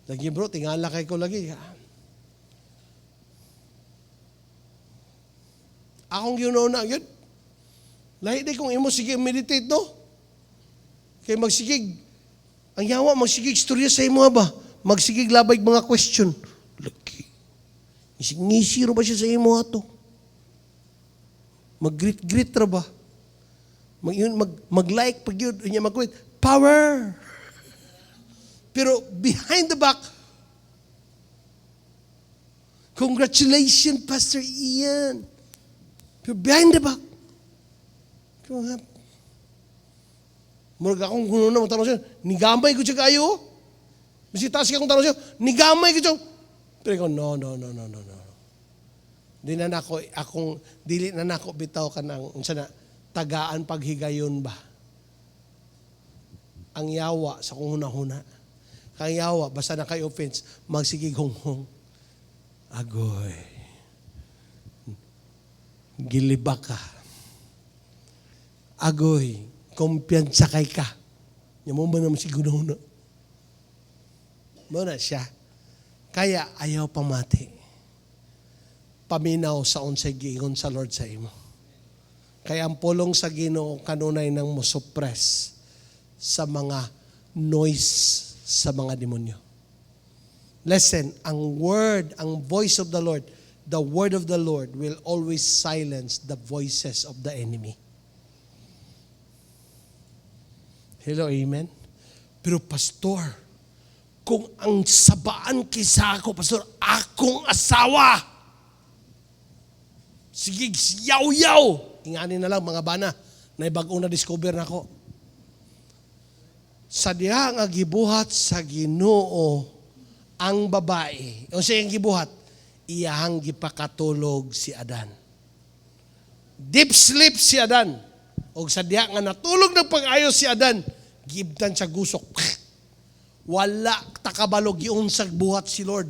Lagi bro, tingala kay ko lagi. Akong ginunaw na yun. Lahi di kung imo sige meditate no. Kay magsigig. Ang yawa, magsigig istorya sa imo ba? Magsigig labay mga question. Lagi. Ngisiro ba siya sa imo ato? Mag-greet ra ba? Mag-like pag yun. Mag-greet. Power! Pero behind the back, congratulations, Pastor Ian. Pero behind the back, murag akong kuno na magtanong siya, nigamay ko siya kayo? Bisitaas ka kong tanong siya, nigamay ko siya. Pero ako, no. Dili na nako bitaw ka ng, tagaan paghigayon ba? Ang yawa sa kung huna-huna. Kang yawa, basta na kayo offense, magsigig hong-hong. Agoy. Giliba ka. Agoy. Kumpiyansa kay ka. Yan mo ba naman siguro na? Muna siya. Kaya ayaw pamati. Paminaw sa unsay giingon sa Lord sa imo. Kaya ang pulong sa Ginoo kanunay nang mo suppress sa mga noise sa mga demonyo. Listen, ang voice of the word of the Lord will always silence the voices of the enemy. Hello, amen? Pero pastor, kung ang sabaan kisa ako, pastor, akong asawa, sige, yaw-yaw. Inganin na lang mga bana, na ibagong na-discover na ako. Sa diha nga gibuhat sa Ginoo ang babae. O siya ang gibuhat, iyahang gipakatulog si Adan. Deep sleep si Adan. O sa diha nga natulog ng pag-ayos si Adan, gibtan siya gusok. Wala takabalo giunsag buhat si Lord.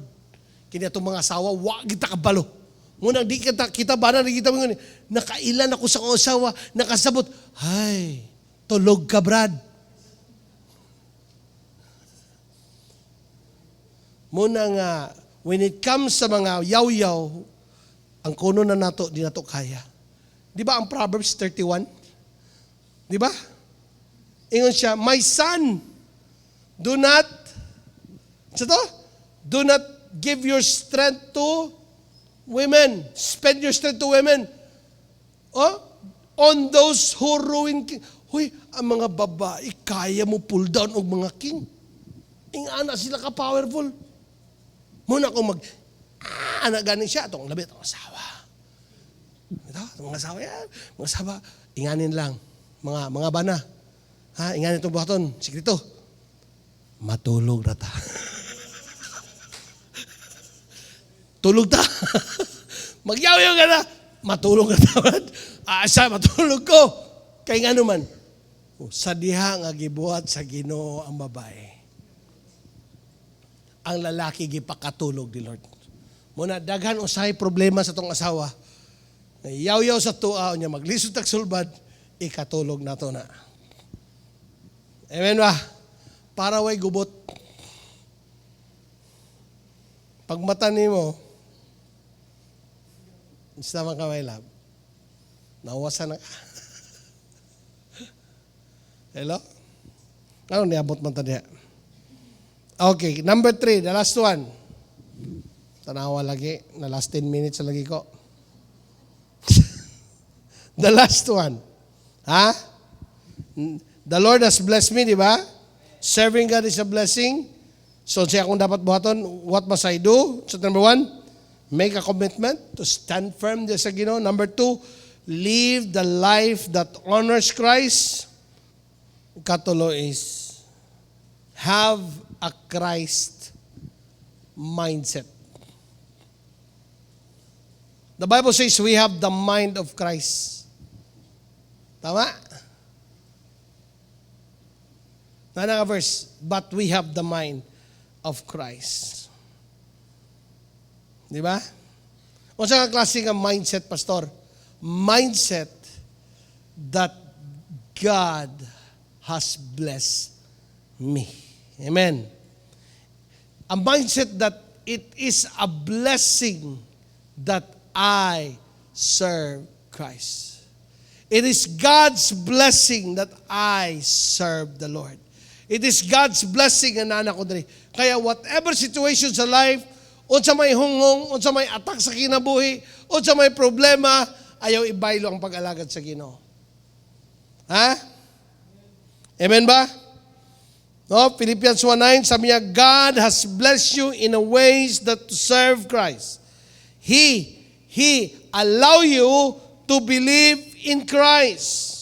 Kini atong mga asawa, wa gitakabalo. Ngunang di kita ba na nakita mo nakailan ako sa asawa, nakasabot, hay, Tulog ka, Brad. Muna nga, when it comes sa mga yaw-yaw, ang kuno na nato, di nato kaya. Di ba ang Proverbs 31? Di ba? Ingon siya, my son, do not give your strength to women. Spend your strength to women. Oh, on those who ruin king. Huy, ang mga babae, kaya mo pull down og mga king. Ingana sila ka-powerful. Muna kung anak ganin siya, itong labi, itong asawa. Ito, mga asawa yan. Mga asawa, inganin lang. Mga bana. Ha, inganin itong buhaton. Sikrito. Matulog na ta. Tulog ta. Magyaw-yaw ka na. Matulog na ta. Asa, matulog ko. Kaya nga naman, sa diha nga gibuhat sa Ginoo ang babae. Ang lalaki gipakatulog ni Lord. Muna, daghan usahay problema sa tong asawa. Yaw-yaw sa tuaw niya, maglisod tag sulbad, ikatulog na to na. Amen ba? Para way gubot. Pag mata nimo, isa man ka may love, nawasan na ka. Hello? Ano niabot man tadiya? Okay, number 3, the last one. Tanawa lagi, na last 10 minutes lagi ko. The last one. Ha? The Lord has blessed me, di ba? Serving God is a blessing. So siya kung dapat buhaton, what must I do? So number 1, make a commitment to stand firm sa Ginoo. Number 2, live the life that honors Christ. Katulo is, have a Christ mindset. The Bible says we have the mind of Christ. Tama? Nana ka verse, but we have the mind of Christ. Di ba? O sa klase ng mindset, pastor? Mindset that God has blessed me. Amen. A mindset that it is a blessing that I serve Christ. It is God's blessing that I serve the Lord. It is God's blessing na anak ko dali. Kaya whatever situation sa life, unsa may hungong, unsa may attack sa kinabuhi, unsa may problema, ayaw ibaylo ang pag-alagad sa Ginoo. Ha? Amen ba? No, Philippians 1:9, sabi niya, God has blessed you in a ways that to serve Christ. He allow you to believe in Christ.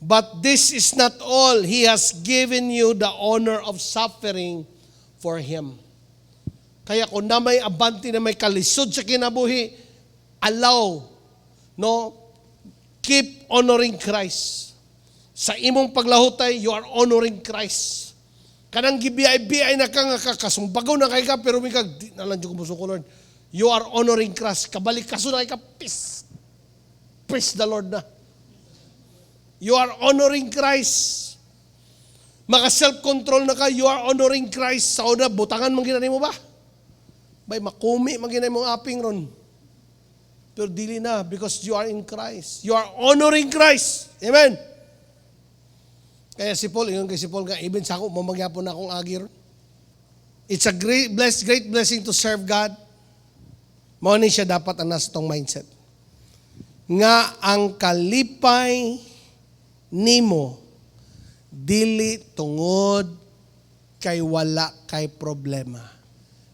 But this is not all. He has given you the honor of suffering for Him. Kaya kung na may abante na may kalisod sa kinabuhi, allow, no, keep honoring Christ. Sa imong paglahutay, you are honoring Christ. Kanang gibiyay-biyay na ka nga kakasumbagaw na kay ka, pero may kag, di nalang dyan kumuso ko, Lord. You are honoring Christ. Kabalik kaso na kay ka, peace. Praise the Lord na. You are honoring Christ. Maka self-control na ka, you are honoring Christ. Sa una, butangan mong ginanay mo ba? Bay, makumi mong ginanay mong aping ron. Pero dili na, because you are in Christ. You are honoring Christ. Amen. Kaya si Paul, yun kay si Paul, even sa ako, mamagyapon na akong agir. It's a great blessing to serve God. Mao ni siya dapat ang nasa tong mindset. Nga ang kalipay nimo dili tungod kay wala kay problema.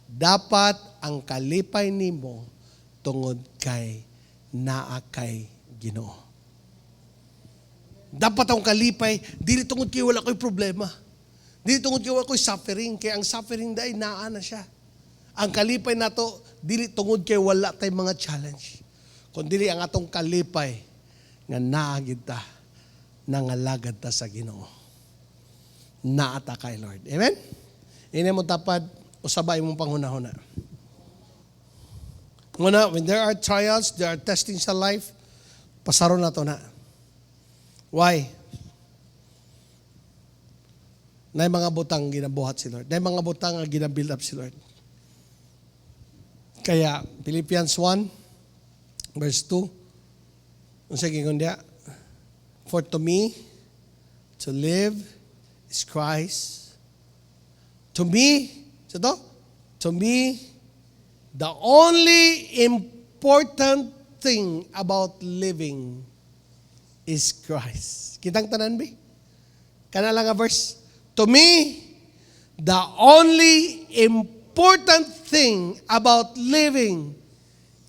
Dapat ang kalipay nimo tungod kay naa kay Ginoo. Dapat akong kalipay, dili tungod kay wala ko'y problema. Dili tungod kay wala ko'y suffering, kaya ang suffering dahil naa na siya. Ang kalipay na to, dili tungod kay wala tayong mga challenge. Kundi ang atong kalipay, nga naagid ta, nangalagad ta sa Ginoo. Naata kay Lord. Amen? Ini mo tapad, usabay mong panghuna-huna. Muna, when there are trials, there are testings sa life, pasaro na to na. Why? Na mga butang ginabuhat si Lord. Na mga butang nga ginabuild up si Lord. Kaya, Philippians 1, verse 2, unsa gingon diha? For to me, to live is Christ. To me, to me, the only important thing about living is Christ. Kitang tanan ba? Kana lang nga verse. To me, the only important thing about living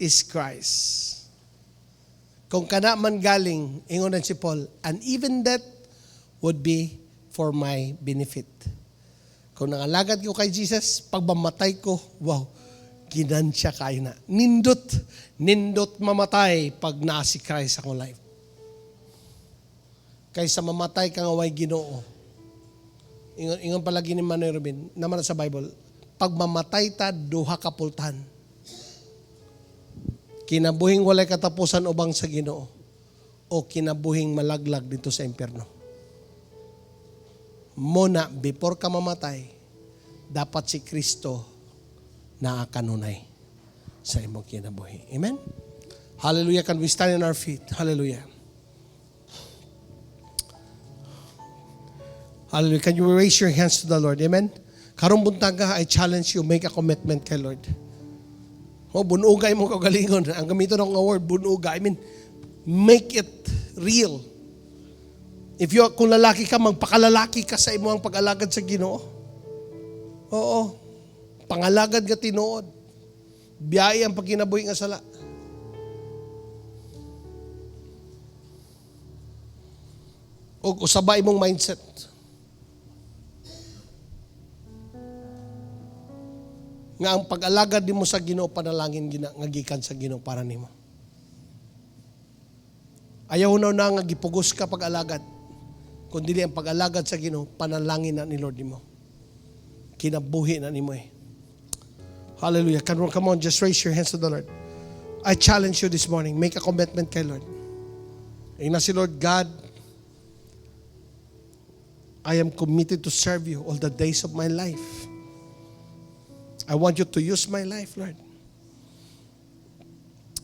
is Christ. Kung kana man galing, ingon si Paul, and even that would be for my benefit. Kung nangalagad ko kay Jesus, pag mamatay ko, wow, ginansya kayo na. Nindot mamatay pag nasi Christ akong life. Kaysa mamatay ka nga way Ginoo. Ingon palagi ni Manoy Rubin, naman sa Bible, pag mamatay ta, duha ka pultahan. Kinabuhing walay katapusan ubang sa Ginoo o kinabuhing malaglag dito sa impyerno. Muna, before ka mamatay, dapat si Kristo na kanunay sa imong kinabuhi. Amen? Hallelujah. Can we stand on our feet? Hallelujah. Hallelujah. Can you raise your hands to the Lord? Amen? Karong buntag ka, I challenge you, make a commitment kay Lord. Bunugay mo kagalingon. Ang gamito ng word, bunugay. I mean, make it real. Kung lalaki ka, magpakalalaki ka sa imong pag-alagad sa Ginoo. Oo. Pangalagad ka tinuod. Biyay ang pagkinabuhi nga sala. O usabay mong mindset. Nga ang pag-alagad mo sa Ginoo, panalangin ngagikan sa Ginoo para nimo. Ayaw na nga gipugos ka pag-alagad. Kung dili ang pag-alagad sa Ginoo, panalangin na ni Lord nimo. Kinabuhi na nimo eh. Hallelujah. Come on, just raise your hands to the Lord. I challenge you this morning, make a commitment kay Lord. Ina si Lord God, I am committed to serve you all the days of my life. I want you to use my life, Lord.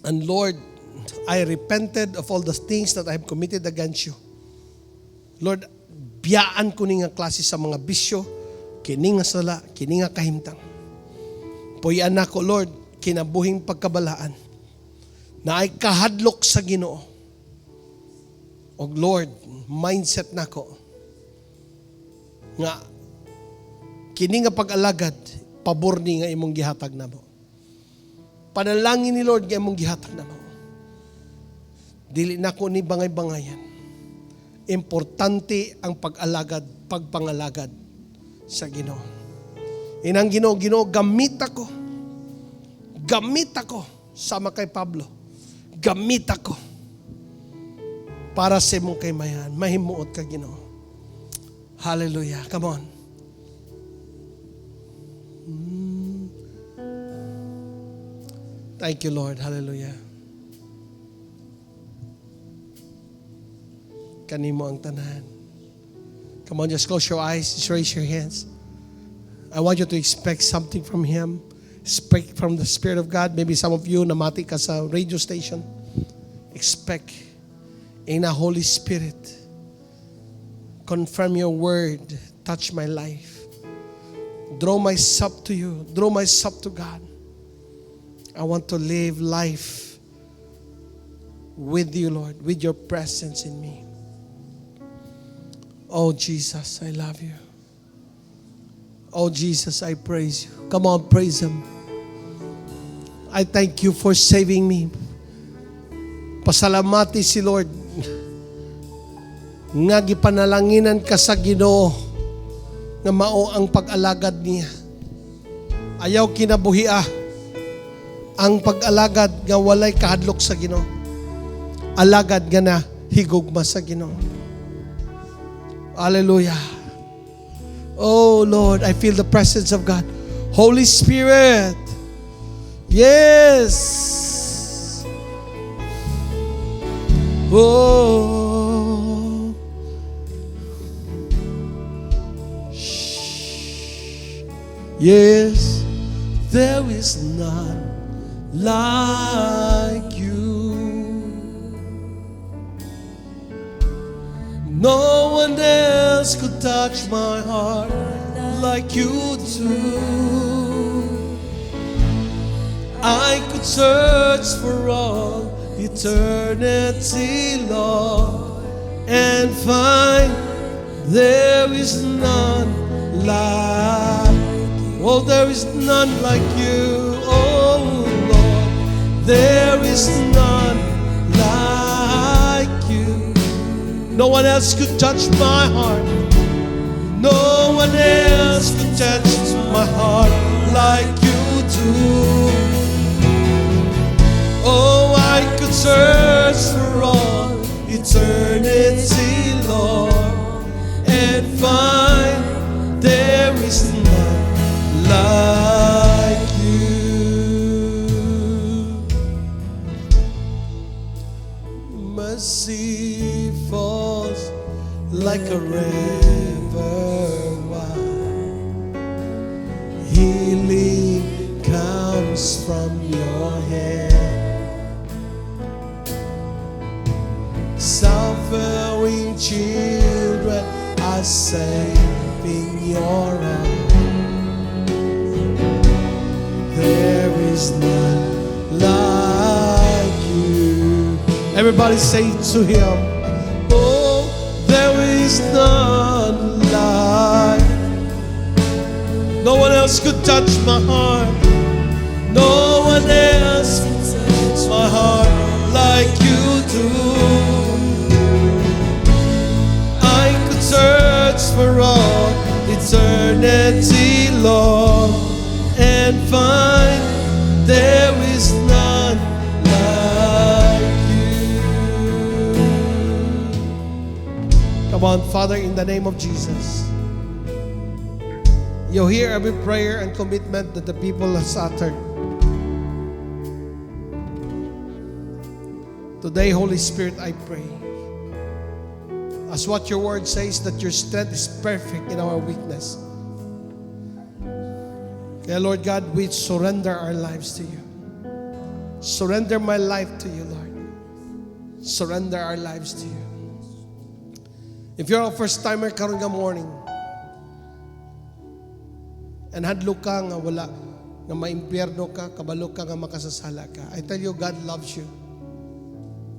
And Lord, I repented of all the things that I have committed against you. Lord, biyaan ko ni nga klase sa mga bisyo, kini nga sala, kini nga kahimtang. Puyan ako, Lord, kinabuhing pagkabalaan na ay kahadlok sa Ginoo. O Lord, mindset nako nga kini nga pag-alagad, pabor ni nga imong gihatag namo. Panalangin ni Lord nga imong gihatag namo. Dili nako ni bangay-bangayan. Importante ang pag-alagad, pagpangalagad sa Ginoo. Inang Ginoo, gamit ako. Gamit ako sama kay Pablo. Gamit ako para sa imong kaymayan. Mahimuot ka, Ginoo. Hallelujah. Come on. Thank you, Lord. Hallelujah. Kanimo ang tanan. Come on, just close your eyes. Just raise your hands. I want you to expect something from Him. Expect from the Spirit of God. Maybe some of you namati ka sa radio station. Expect in a Holy Spirit. Confirm your word. Touch my life. Draw myself to you. Draw myself to God. I want to live life with you, Lord, with your presence in me. Oh, Jesus, I love you. Oh, Jesus, I praise you. Come on, praise Him. I thank you for saving me. Pasalamati si Lord. Nga gipanalanginan ka sa Ginoo nga mao ang pag-alagad niya. Ayaw kinabuhi ang pag-alagad nga walay kahadlok sa Ginoo. Alagad nga na higugma sa Ginoo. Hallelujah. Oh Lord, I feel the presence of God. Holy Spirit. Yes. Oh. Yes, there is none like you. No one else could touch my heart like you do. I could search for all eternity, Lord, and find there is none like you. Oh, there is none like you. Oh, Lord, there is none like you. No one else could touch my heart. No one else could touch my heart like you do. Oh, I could search for all eternity, Lord, and find there is none like you. Mercy falls like a river wide. Healing comes from your hand. Suffering children are safe in your arms. There is none like you. Everybody say to him, oh, there is none like. No one else could touch my heart. No one else could touch my heart like you do. I could search for all eternity, Lord, and find there is none like you. Come on, Father, in the name of Jesus. You hear every prayer and commitment that the people has uttered. Today, Holy Spirit, I pray, as what your word says, that your strength is perfect in our weakness. Kaya Lord God, we surrender our lives to you. Surrender my life to you, Lord. Surrender our lives to you. If you're a first-timer karon nga morning, and hadlok ka nga wala, nga maimpyerno ka, kabalo ka nga makasasala ka, I tell you, God loves you.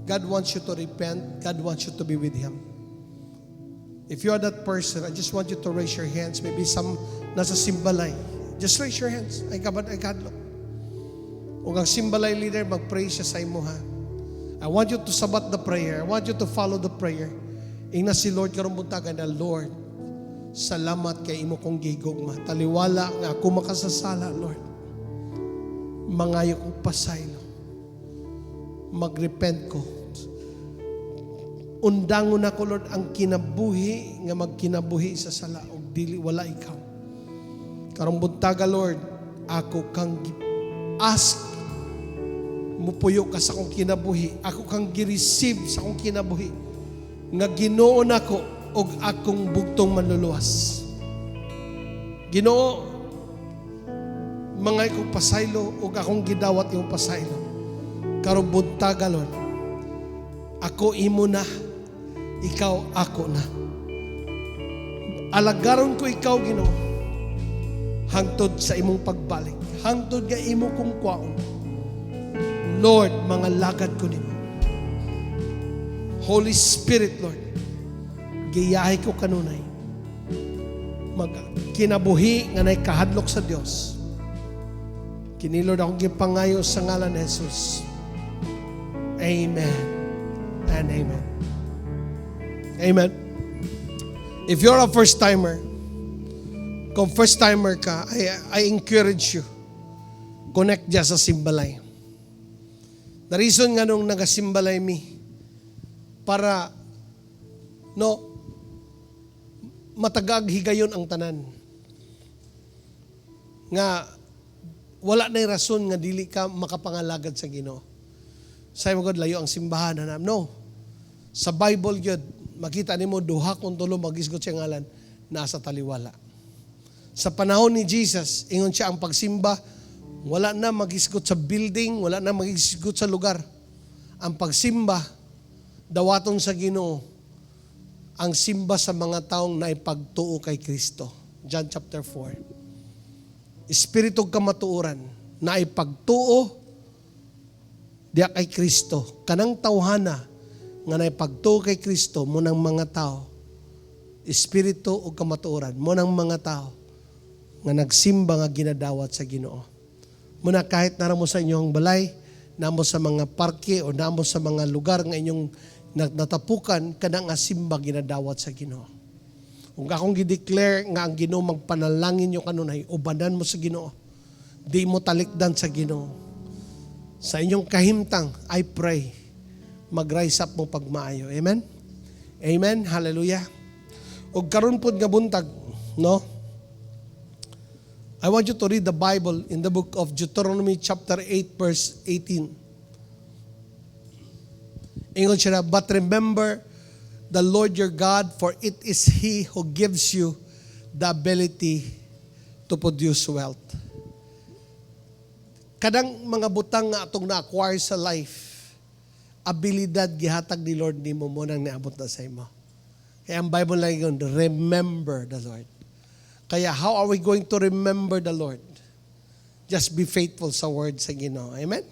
God wants you to repent. God wants you to be with Him. If you are that person, I just want you to raise your hands. Maybe some nasa simbalay. Just raise your hands. Ay kadlok. Kung ang simbalay leader, mag-pray siya sa imo, ha. I want you to sabat the prayer. I want you to follow the prayer. Ingna si Lord karong buntagan na, Lord, salamat kay imo kong gigugma. Taliwala nga ako makasasala, Lord. Mangayo kong pasaylo. Magrepent ko. Undangon ako, Lord, ang kinabuhi nga magkinabuhi sa sala og dili wala ikaw. Karong buntaga, Lord, ako kang ask mupuyo ka sa akong kinabuhi. Ako kang gi-receive sa akong kinabuhi. Nga Ginoo nako og akong bugtong manluluwas. Ginoo, mga ikong pasaylo og akong gidawat yung pasaylo. Karong buntaga, Lord, ako imo na, ikaw ako na. Alagaron ko ikaw, Ginoo, hangtod sa imong pagbalik, hangtod nga imo kong kwaon. Lord, mga lagad ko nimo. Holy Spirit, Lord, giyahi ko kanunay. Kinabuhi nga nay kahadlok sa Dios. Kini Lord akong gipangayo sa ngalan ni Jesus. Amen and amen. Amen. If you're a first-timer, kung first-timer ka, I encourage you, connect dyan sa simbalay. The reason nga nung nagasimbalay mi, para, matagag higayon ang tanan. Nga, wala na'y rason nga dili ka makapangalagad sa Ginoo. Say mo God, layo ang simbahan na no. Sa Bible yun, makita nimo duha kung tulo magisgot siya ngalan, nasa taliwala. Sa panahon ni Jesus, ingon siya ang pagsimba, wala na mag-isgot sa building, wala na mag-isgot sa lugar. Ang pagsimba, dawaton sa Ginoo, ang simba sa mga taong naipagtuo kay Kristo. John chapter 4. Espiritu kamatuoran, naipagtuo diya kay Kristo. Kanang tawhana nga naipagtuo kay Kristo mo ng mga tao. Espiritu o kamatuoran mo ng mga tao nga nagsimba nga ginadawat sa Ginoo. Muna kahit naramo sa inyong balay, namo sa mga parke o namo sa mga lugar nga inyong natapukan, kanang simba ginadawat sa Ginoo. Kung akong gideclare nga ang Ginoo magpanalangin nyo kanunay, ubanan mo sa Ginoo. Di mo talikdan sa Ginoo. Sa inyong kahimtang, I pray, mag-rise up mo pagmaayo. Amen? Amen? Hallelujah. O karon pod nga buntag, no? I want you to read the Bible in the book of Deuteronomy chapter 8 verse 18. Ingon siya na, but remember the Lord your God, for it is He who gives you the ability to produce wealth. Kadang mga butang nga atong na-acquire sa life, abilidad gihatag ni Lord nimo mo nang niabot na sa imo. Kaya ang Bible lang yun, remember the Lord. Kaya how are we going to remember the Lord? Just be faithful sa word sa Ginoo. Amen?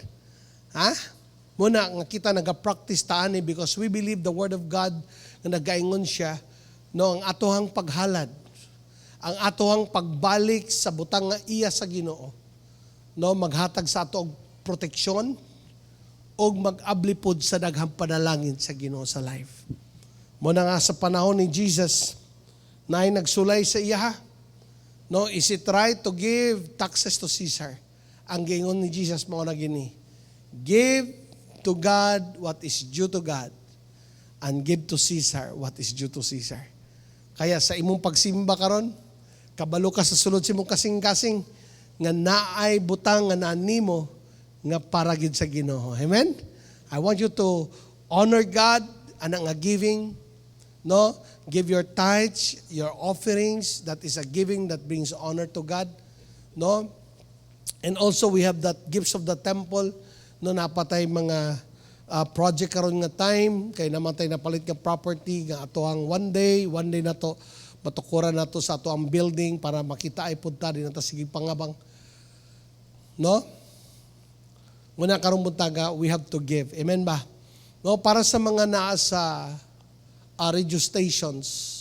Ha? Muna nga kita nagapractice taani because we believe the word of God nga nagaingon siya no ang atohang paghalad, ang atohang pagbalik sa butang nga iya sa Ginoo. No maghatag sa ato og proteksyon og mag-ablipod sa daghang panalangin sa Ginoo sa life. Muna nga sa panahon ni Jesus naay nagsulay sa iya. No, is it right to give taxes to Caesar? Ang gingon ni Jesus mo na gini. Give to God what is due to God and give to Caesar what is due to Caesar. Kaya sa imong pagsimba karon, kabalo ka sa sulod sa imong kasing-kasing nga naay butang nga nanimo nga para gid sa Ginoo. Amen? I want you to honor God anang nga giving, no? Give your tithes, your offerings. That is a giving that brings honor to God. No? And also we have that gifts of the temple. No, napatay mga project karon nga time. Kay namatay na palit nga property. Nga ato ang one day na to. Matukuran na to sa ato ang building para makita ay punta din na ta sige pangabang. No? Muna karong buntaga, we have to give. Amen ba? No, para sa mga naa sa radio stations,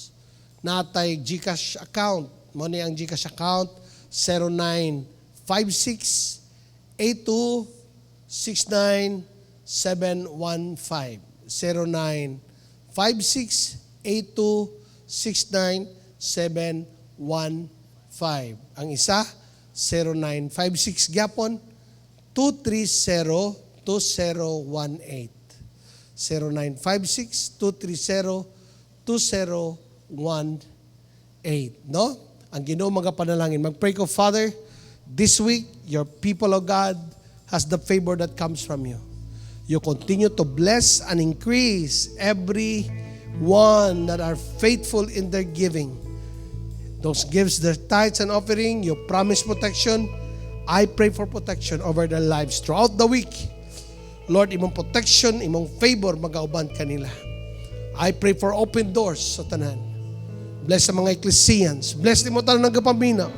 natay GCash account. Mo ni ang GCash account 095682697115. 095682697115. Ang isa 0956 gyapon 230-2018. 0956-230-2018. No? Ang Ginoo mga panalangin. Mag-pray ko, Father, this week, your people of God has the favor that comes from you. You continue to bless and increase every one that are faithful in their giving. Those gives their tithes and offering, you promise protection. I pray for protection over their lives throughout the week. Lord, imong protection, imong favor, mag-auban kanila. I pray for open doors sa tanan. Bless sa mga ecclesians. Bless mo tanan nagapaminaw.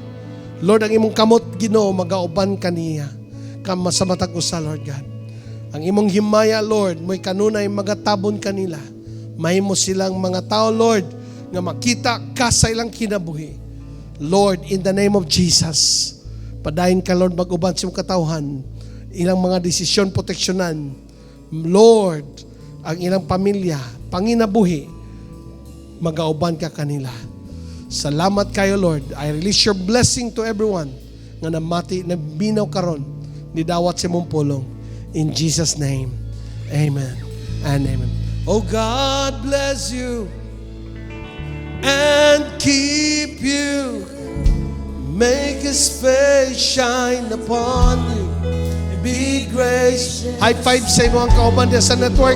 Lord, ang imong kamot, Ginoo, mag-auban kaniya. Kama sa matag usa, Lord God. Ang imong himaya, Lord, mo'y kanunay magatabon kanila. Mahimo silang mga tao, Lord, nga makita ka sa ilang kinabuhi. Lord, in the name of Jesus, padayon ka, Lord, mag-uban sa imong katawhan. Ilang mga desisyon proteksyonan. Lord, ang ilang pamilya, panginabuhi, mag-auban ka kanila. Salamat kayo, Lord. I release your blessing to everyone nga namati, nabinaw karon, nidawat sa mong pulong. In Jesus' name, amen and amen. Oh God, bless you and keep you. Make His face shine upon you. Be gracious. High five sa imo ang kauban sa network.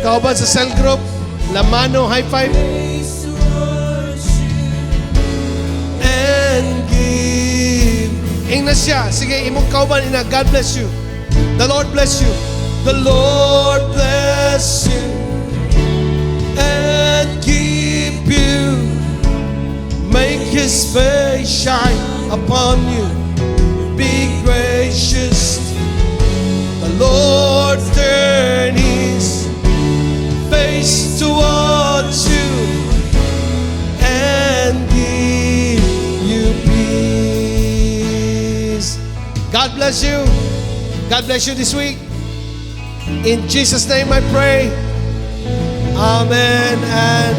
Kauban sa cell group. Lamano, high five. And Ingna siya. Sige, imong kauban ina. God bless you. The Lord bless you. The Lord bless you and keep you. Make His face shine upon you. Be gracious. The Lord turn His face towards you and give you peace. God bless you. God bless you this week. In Jesus' name I pray. Amen and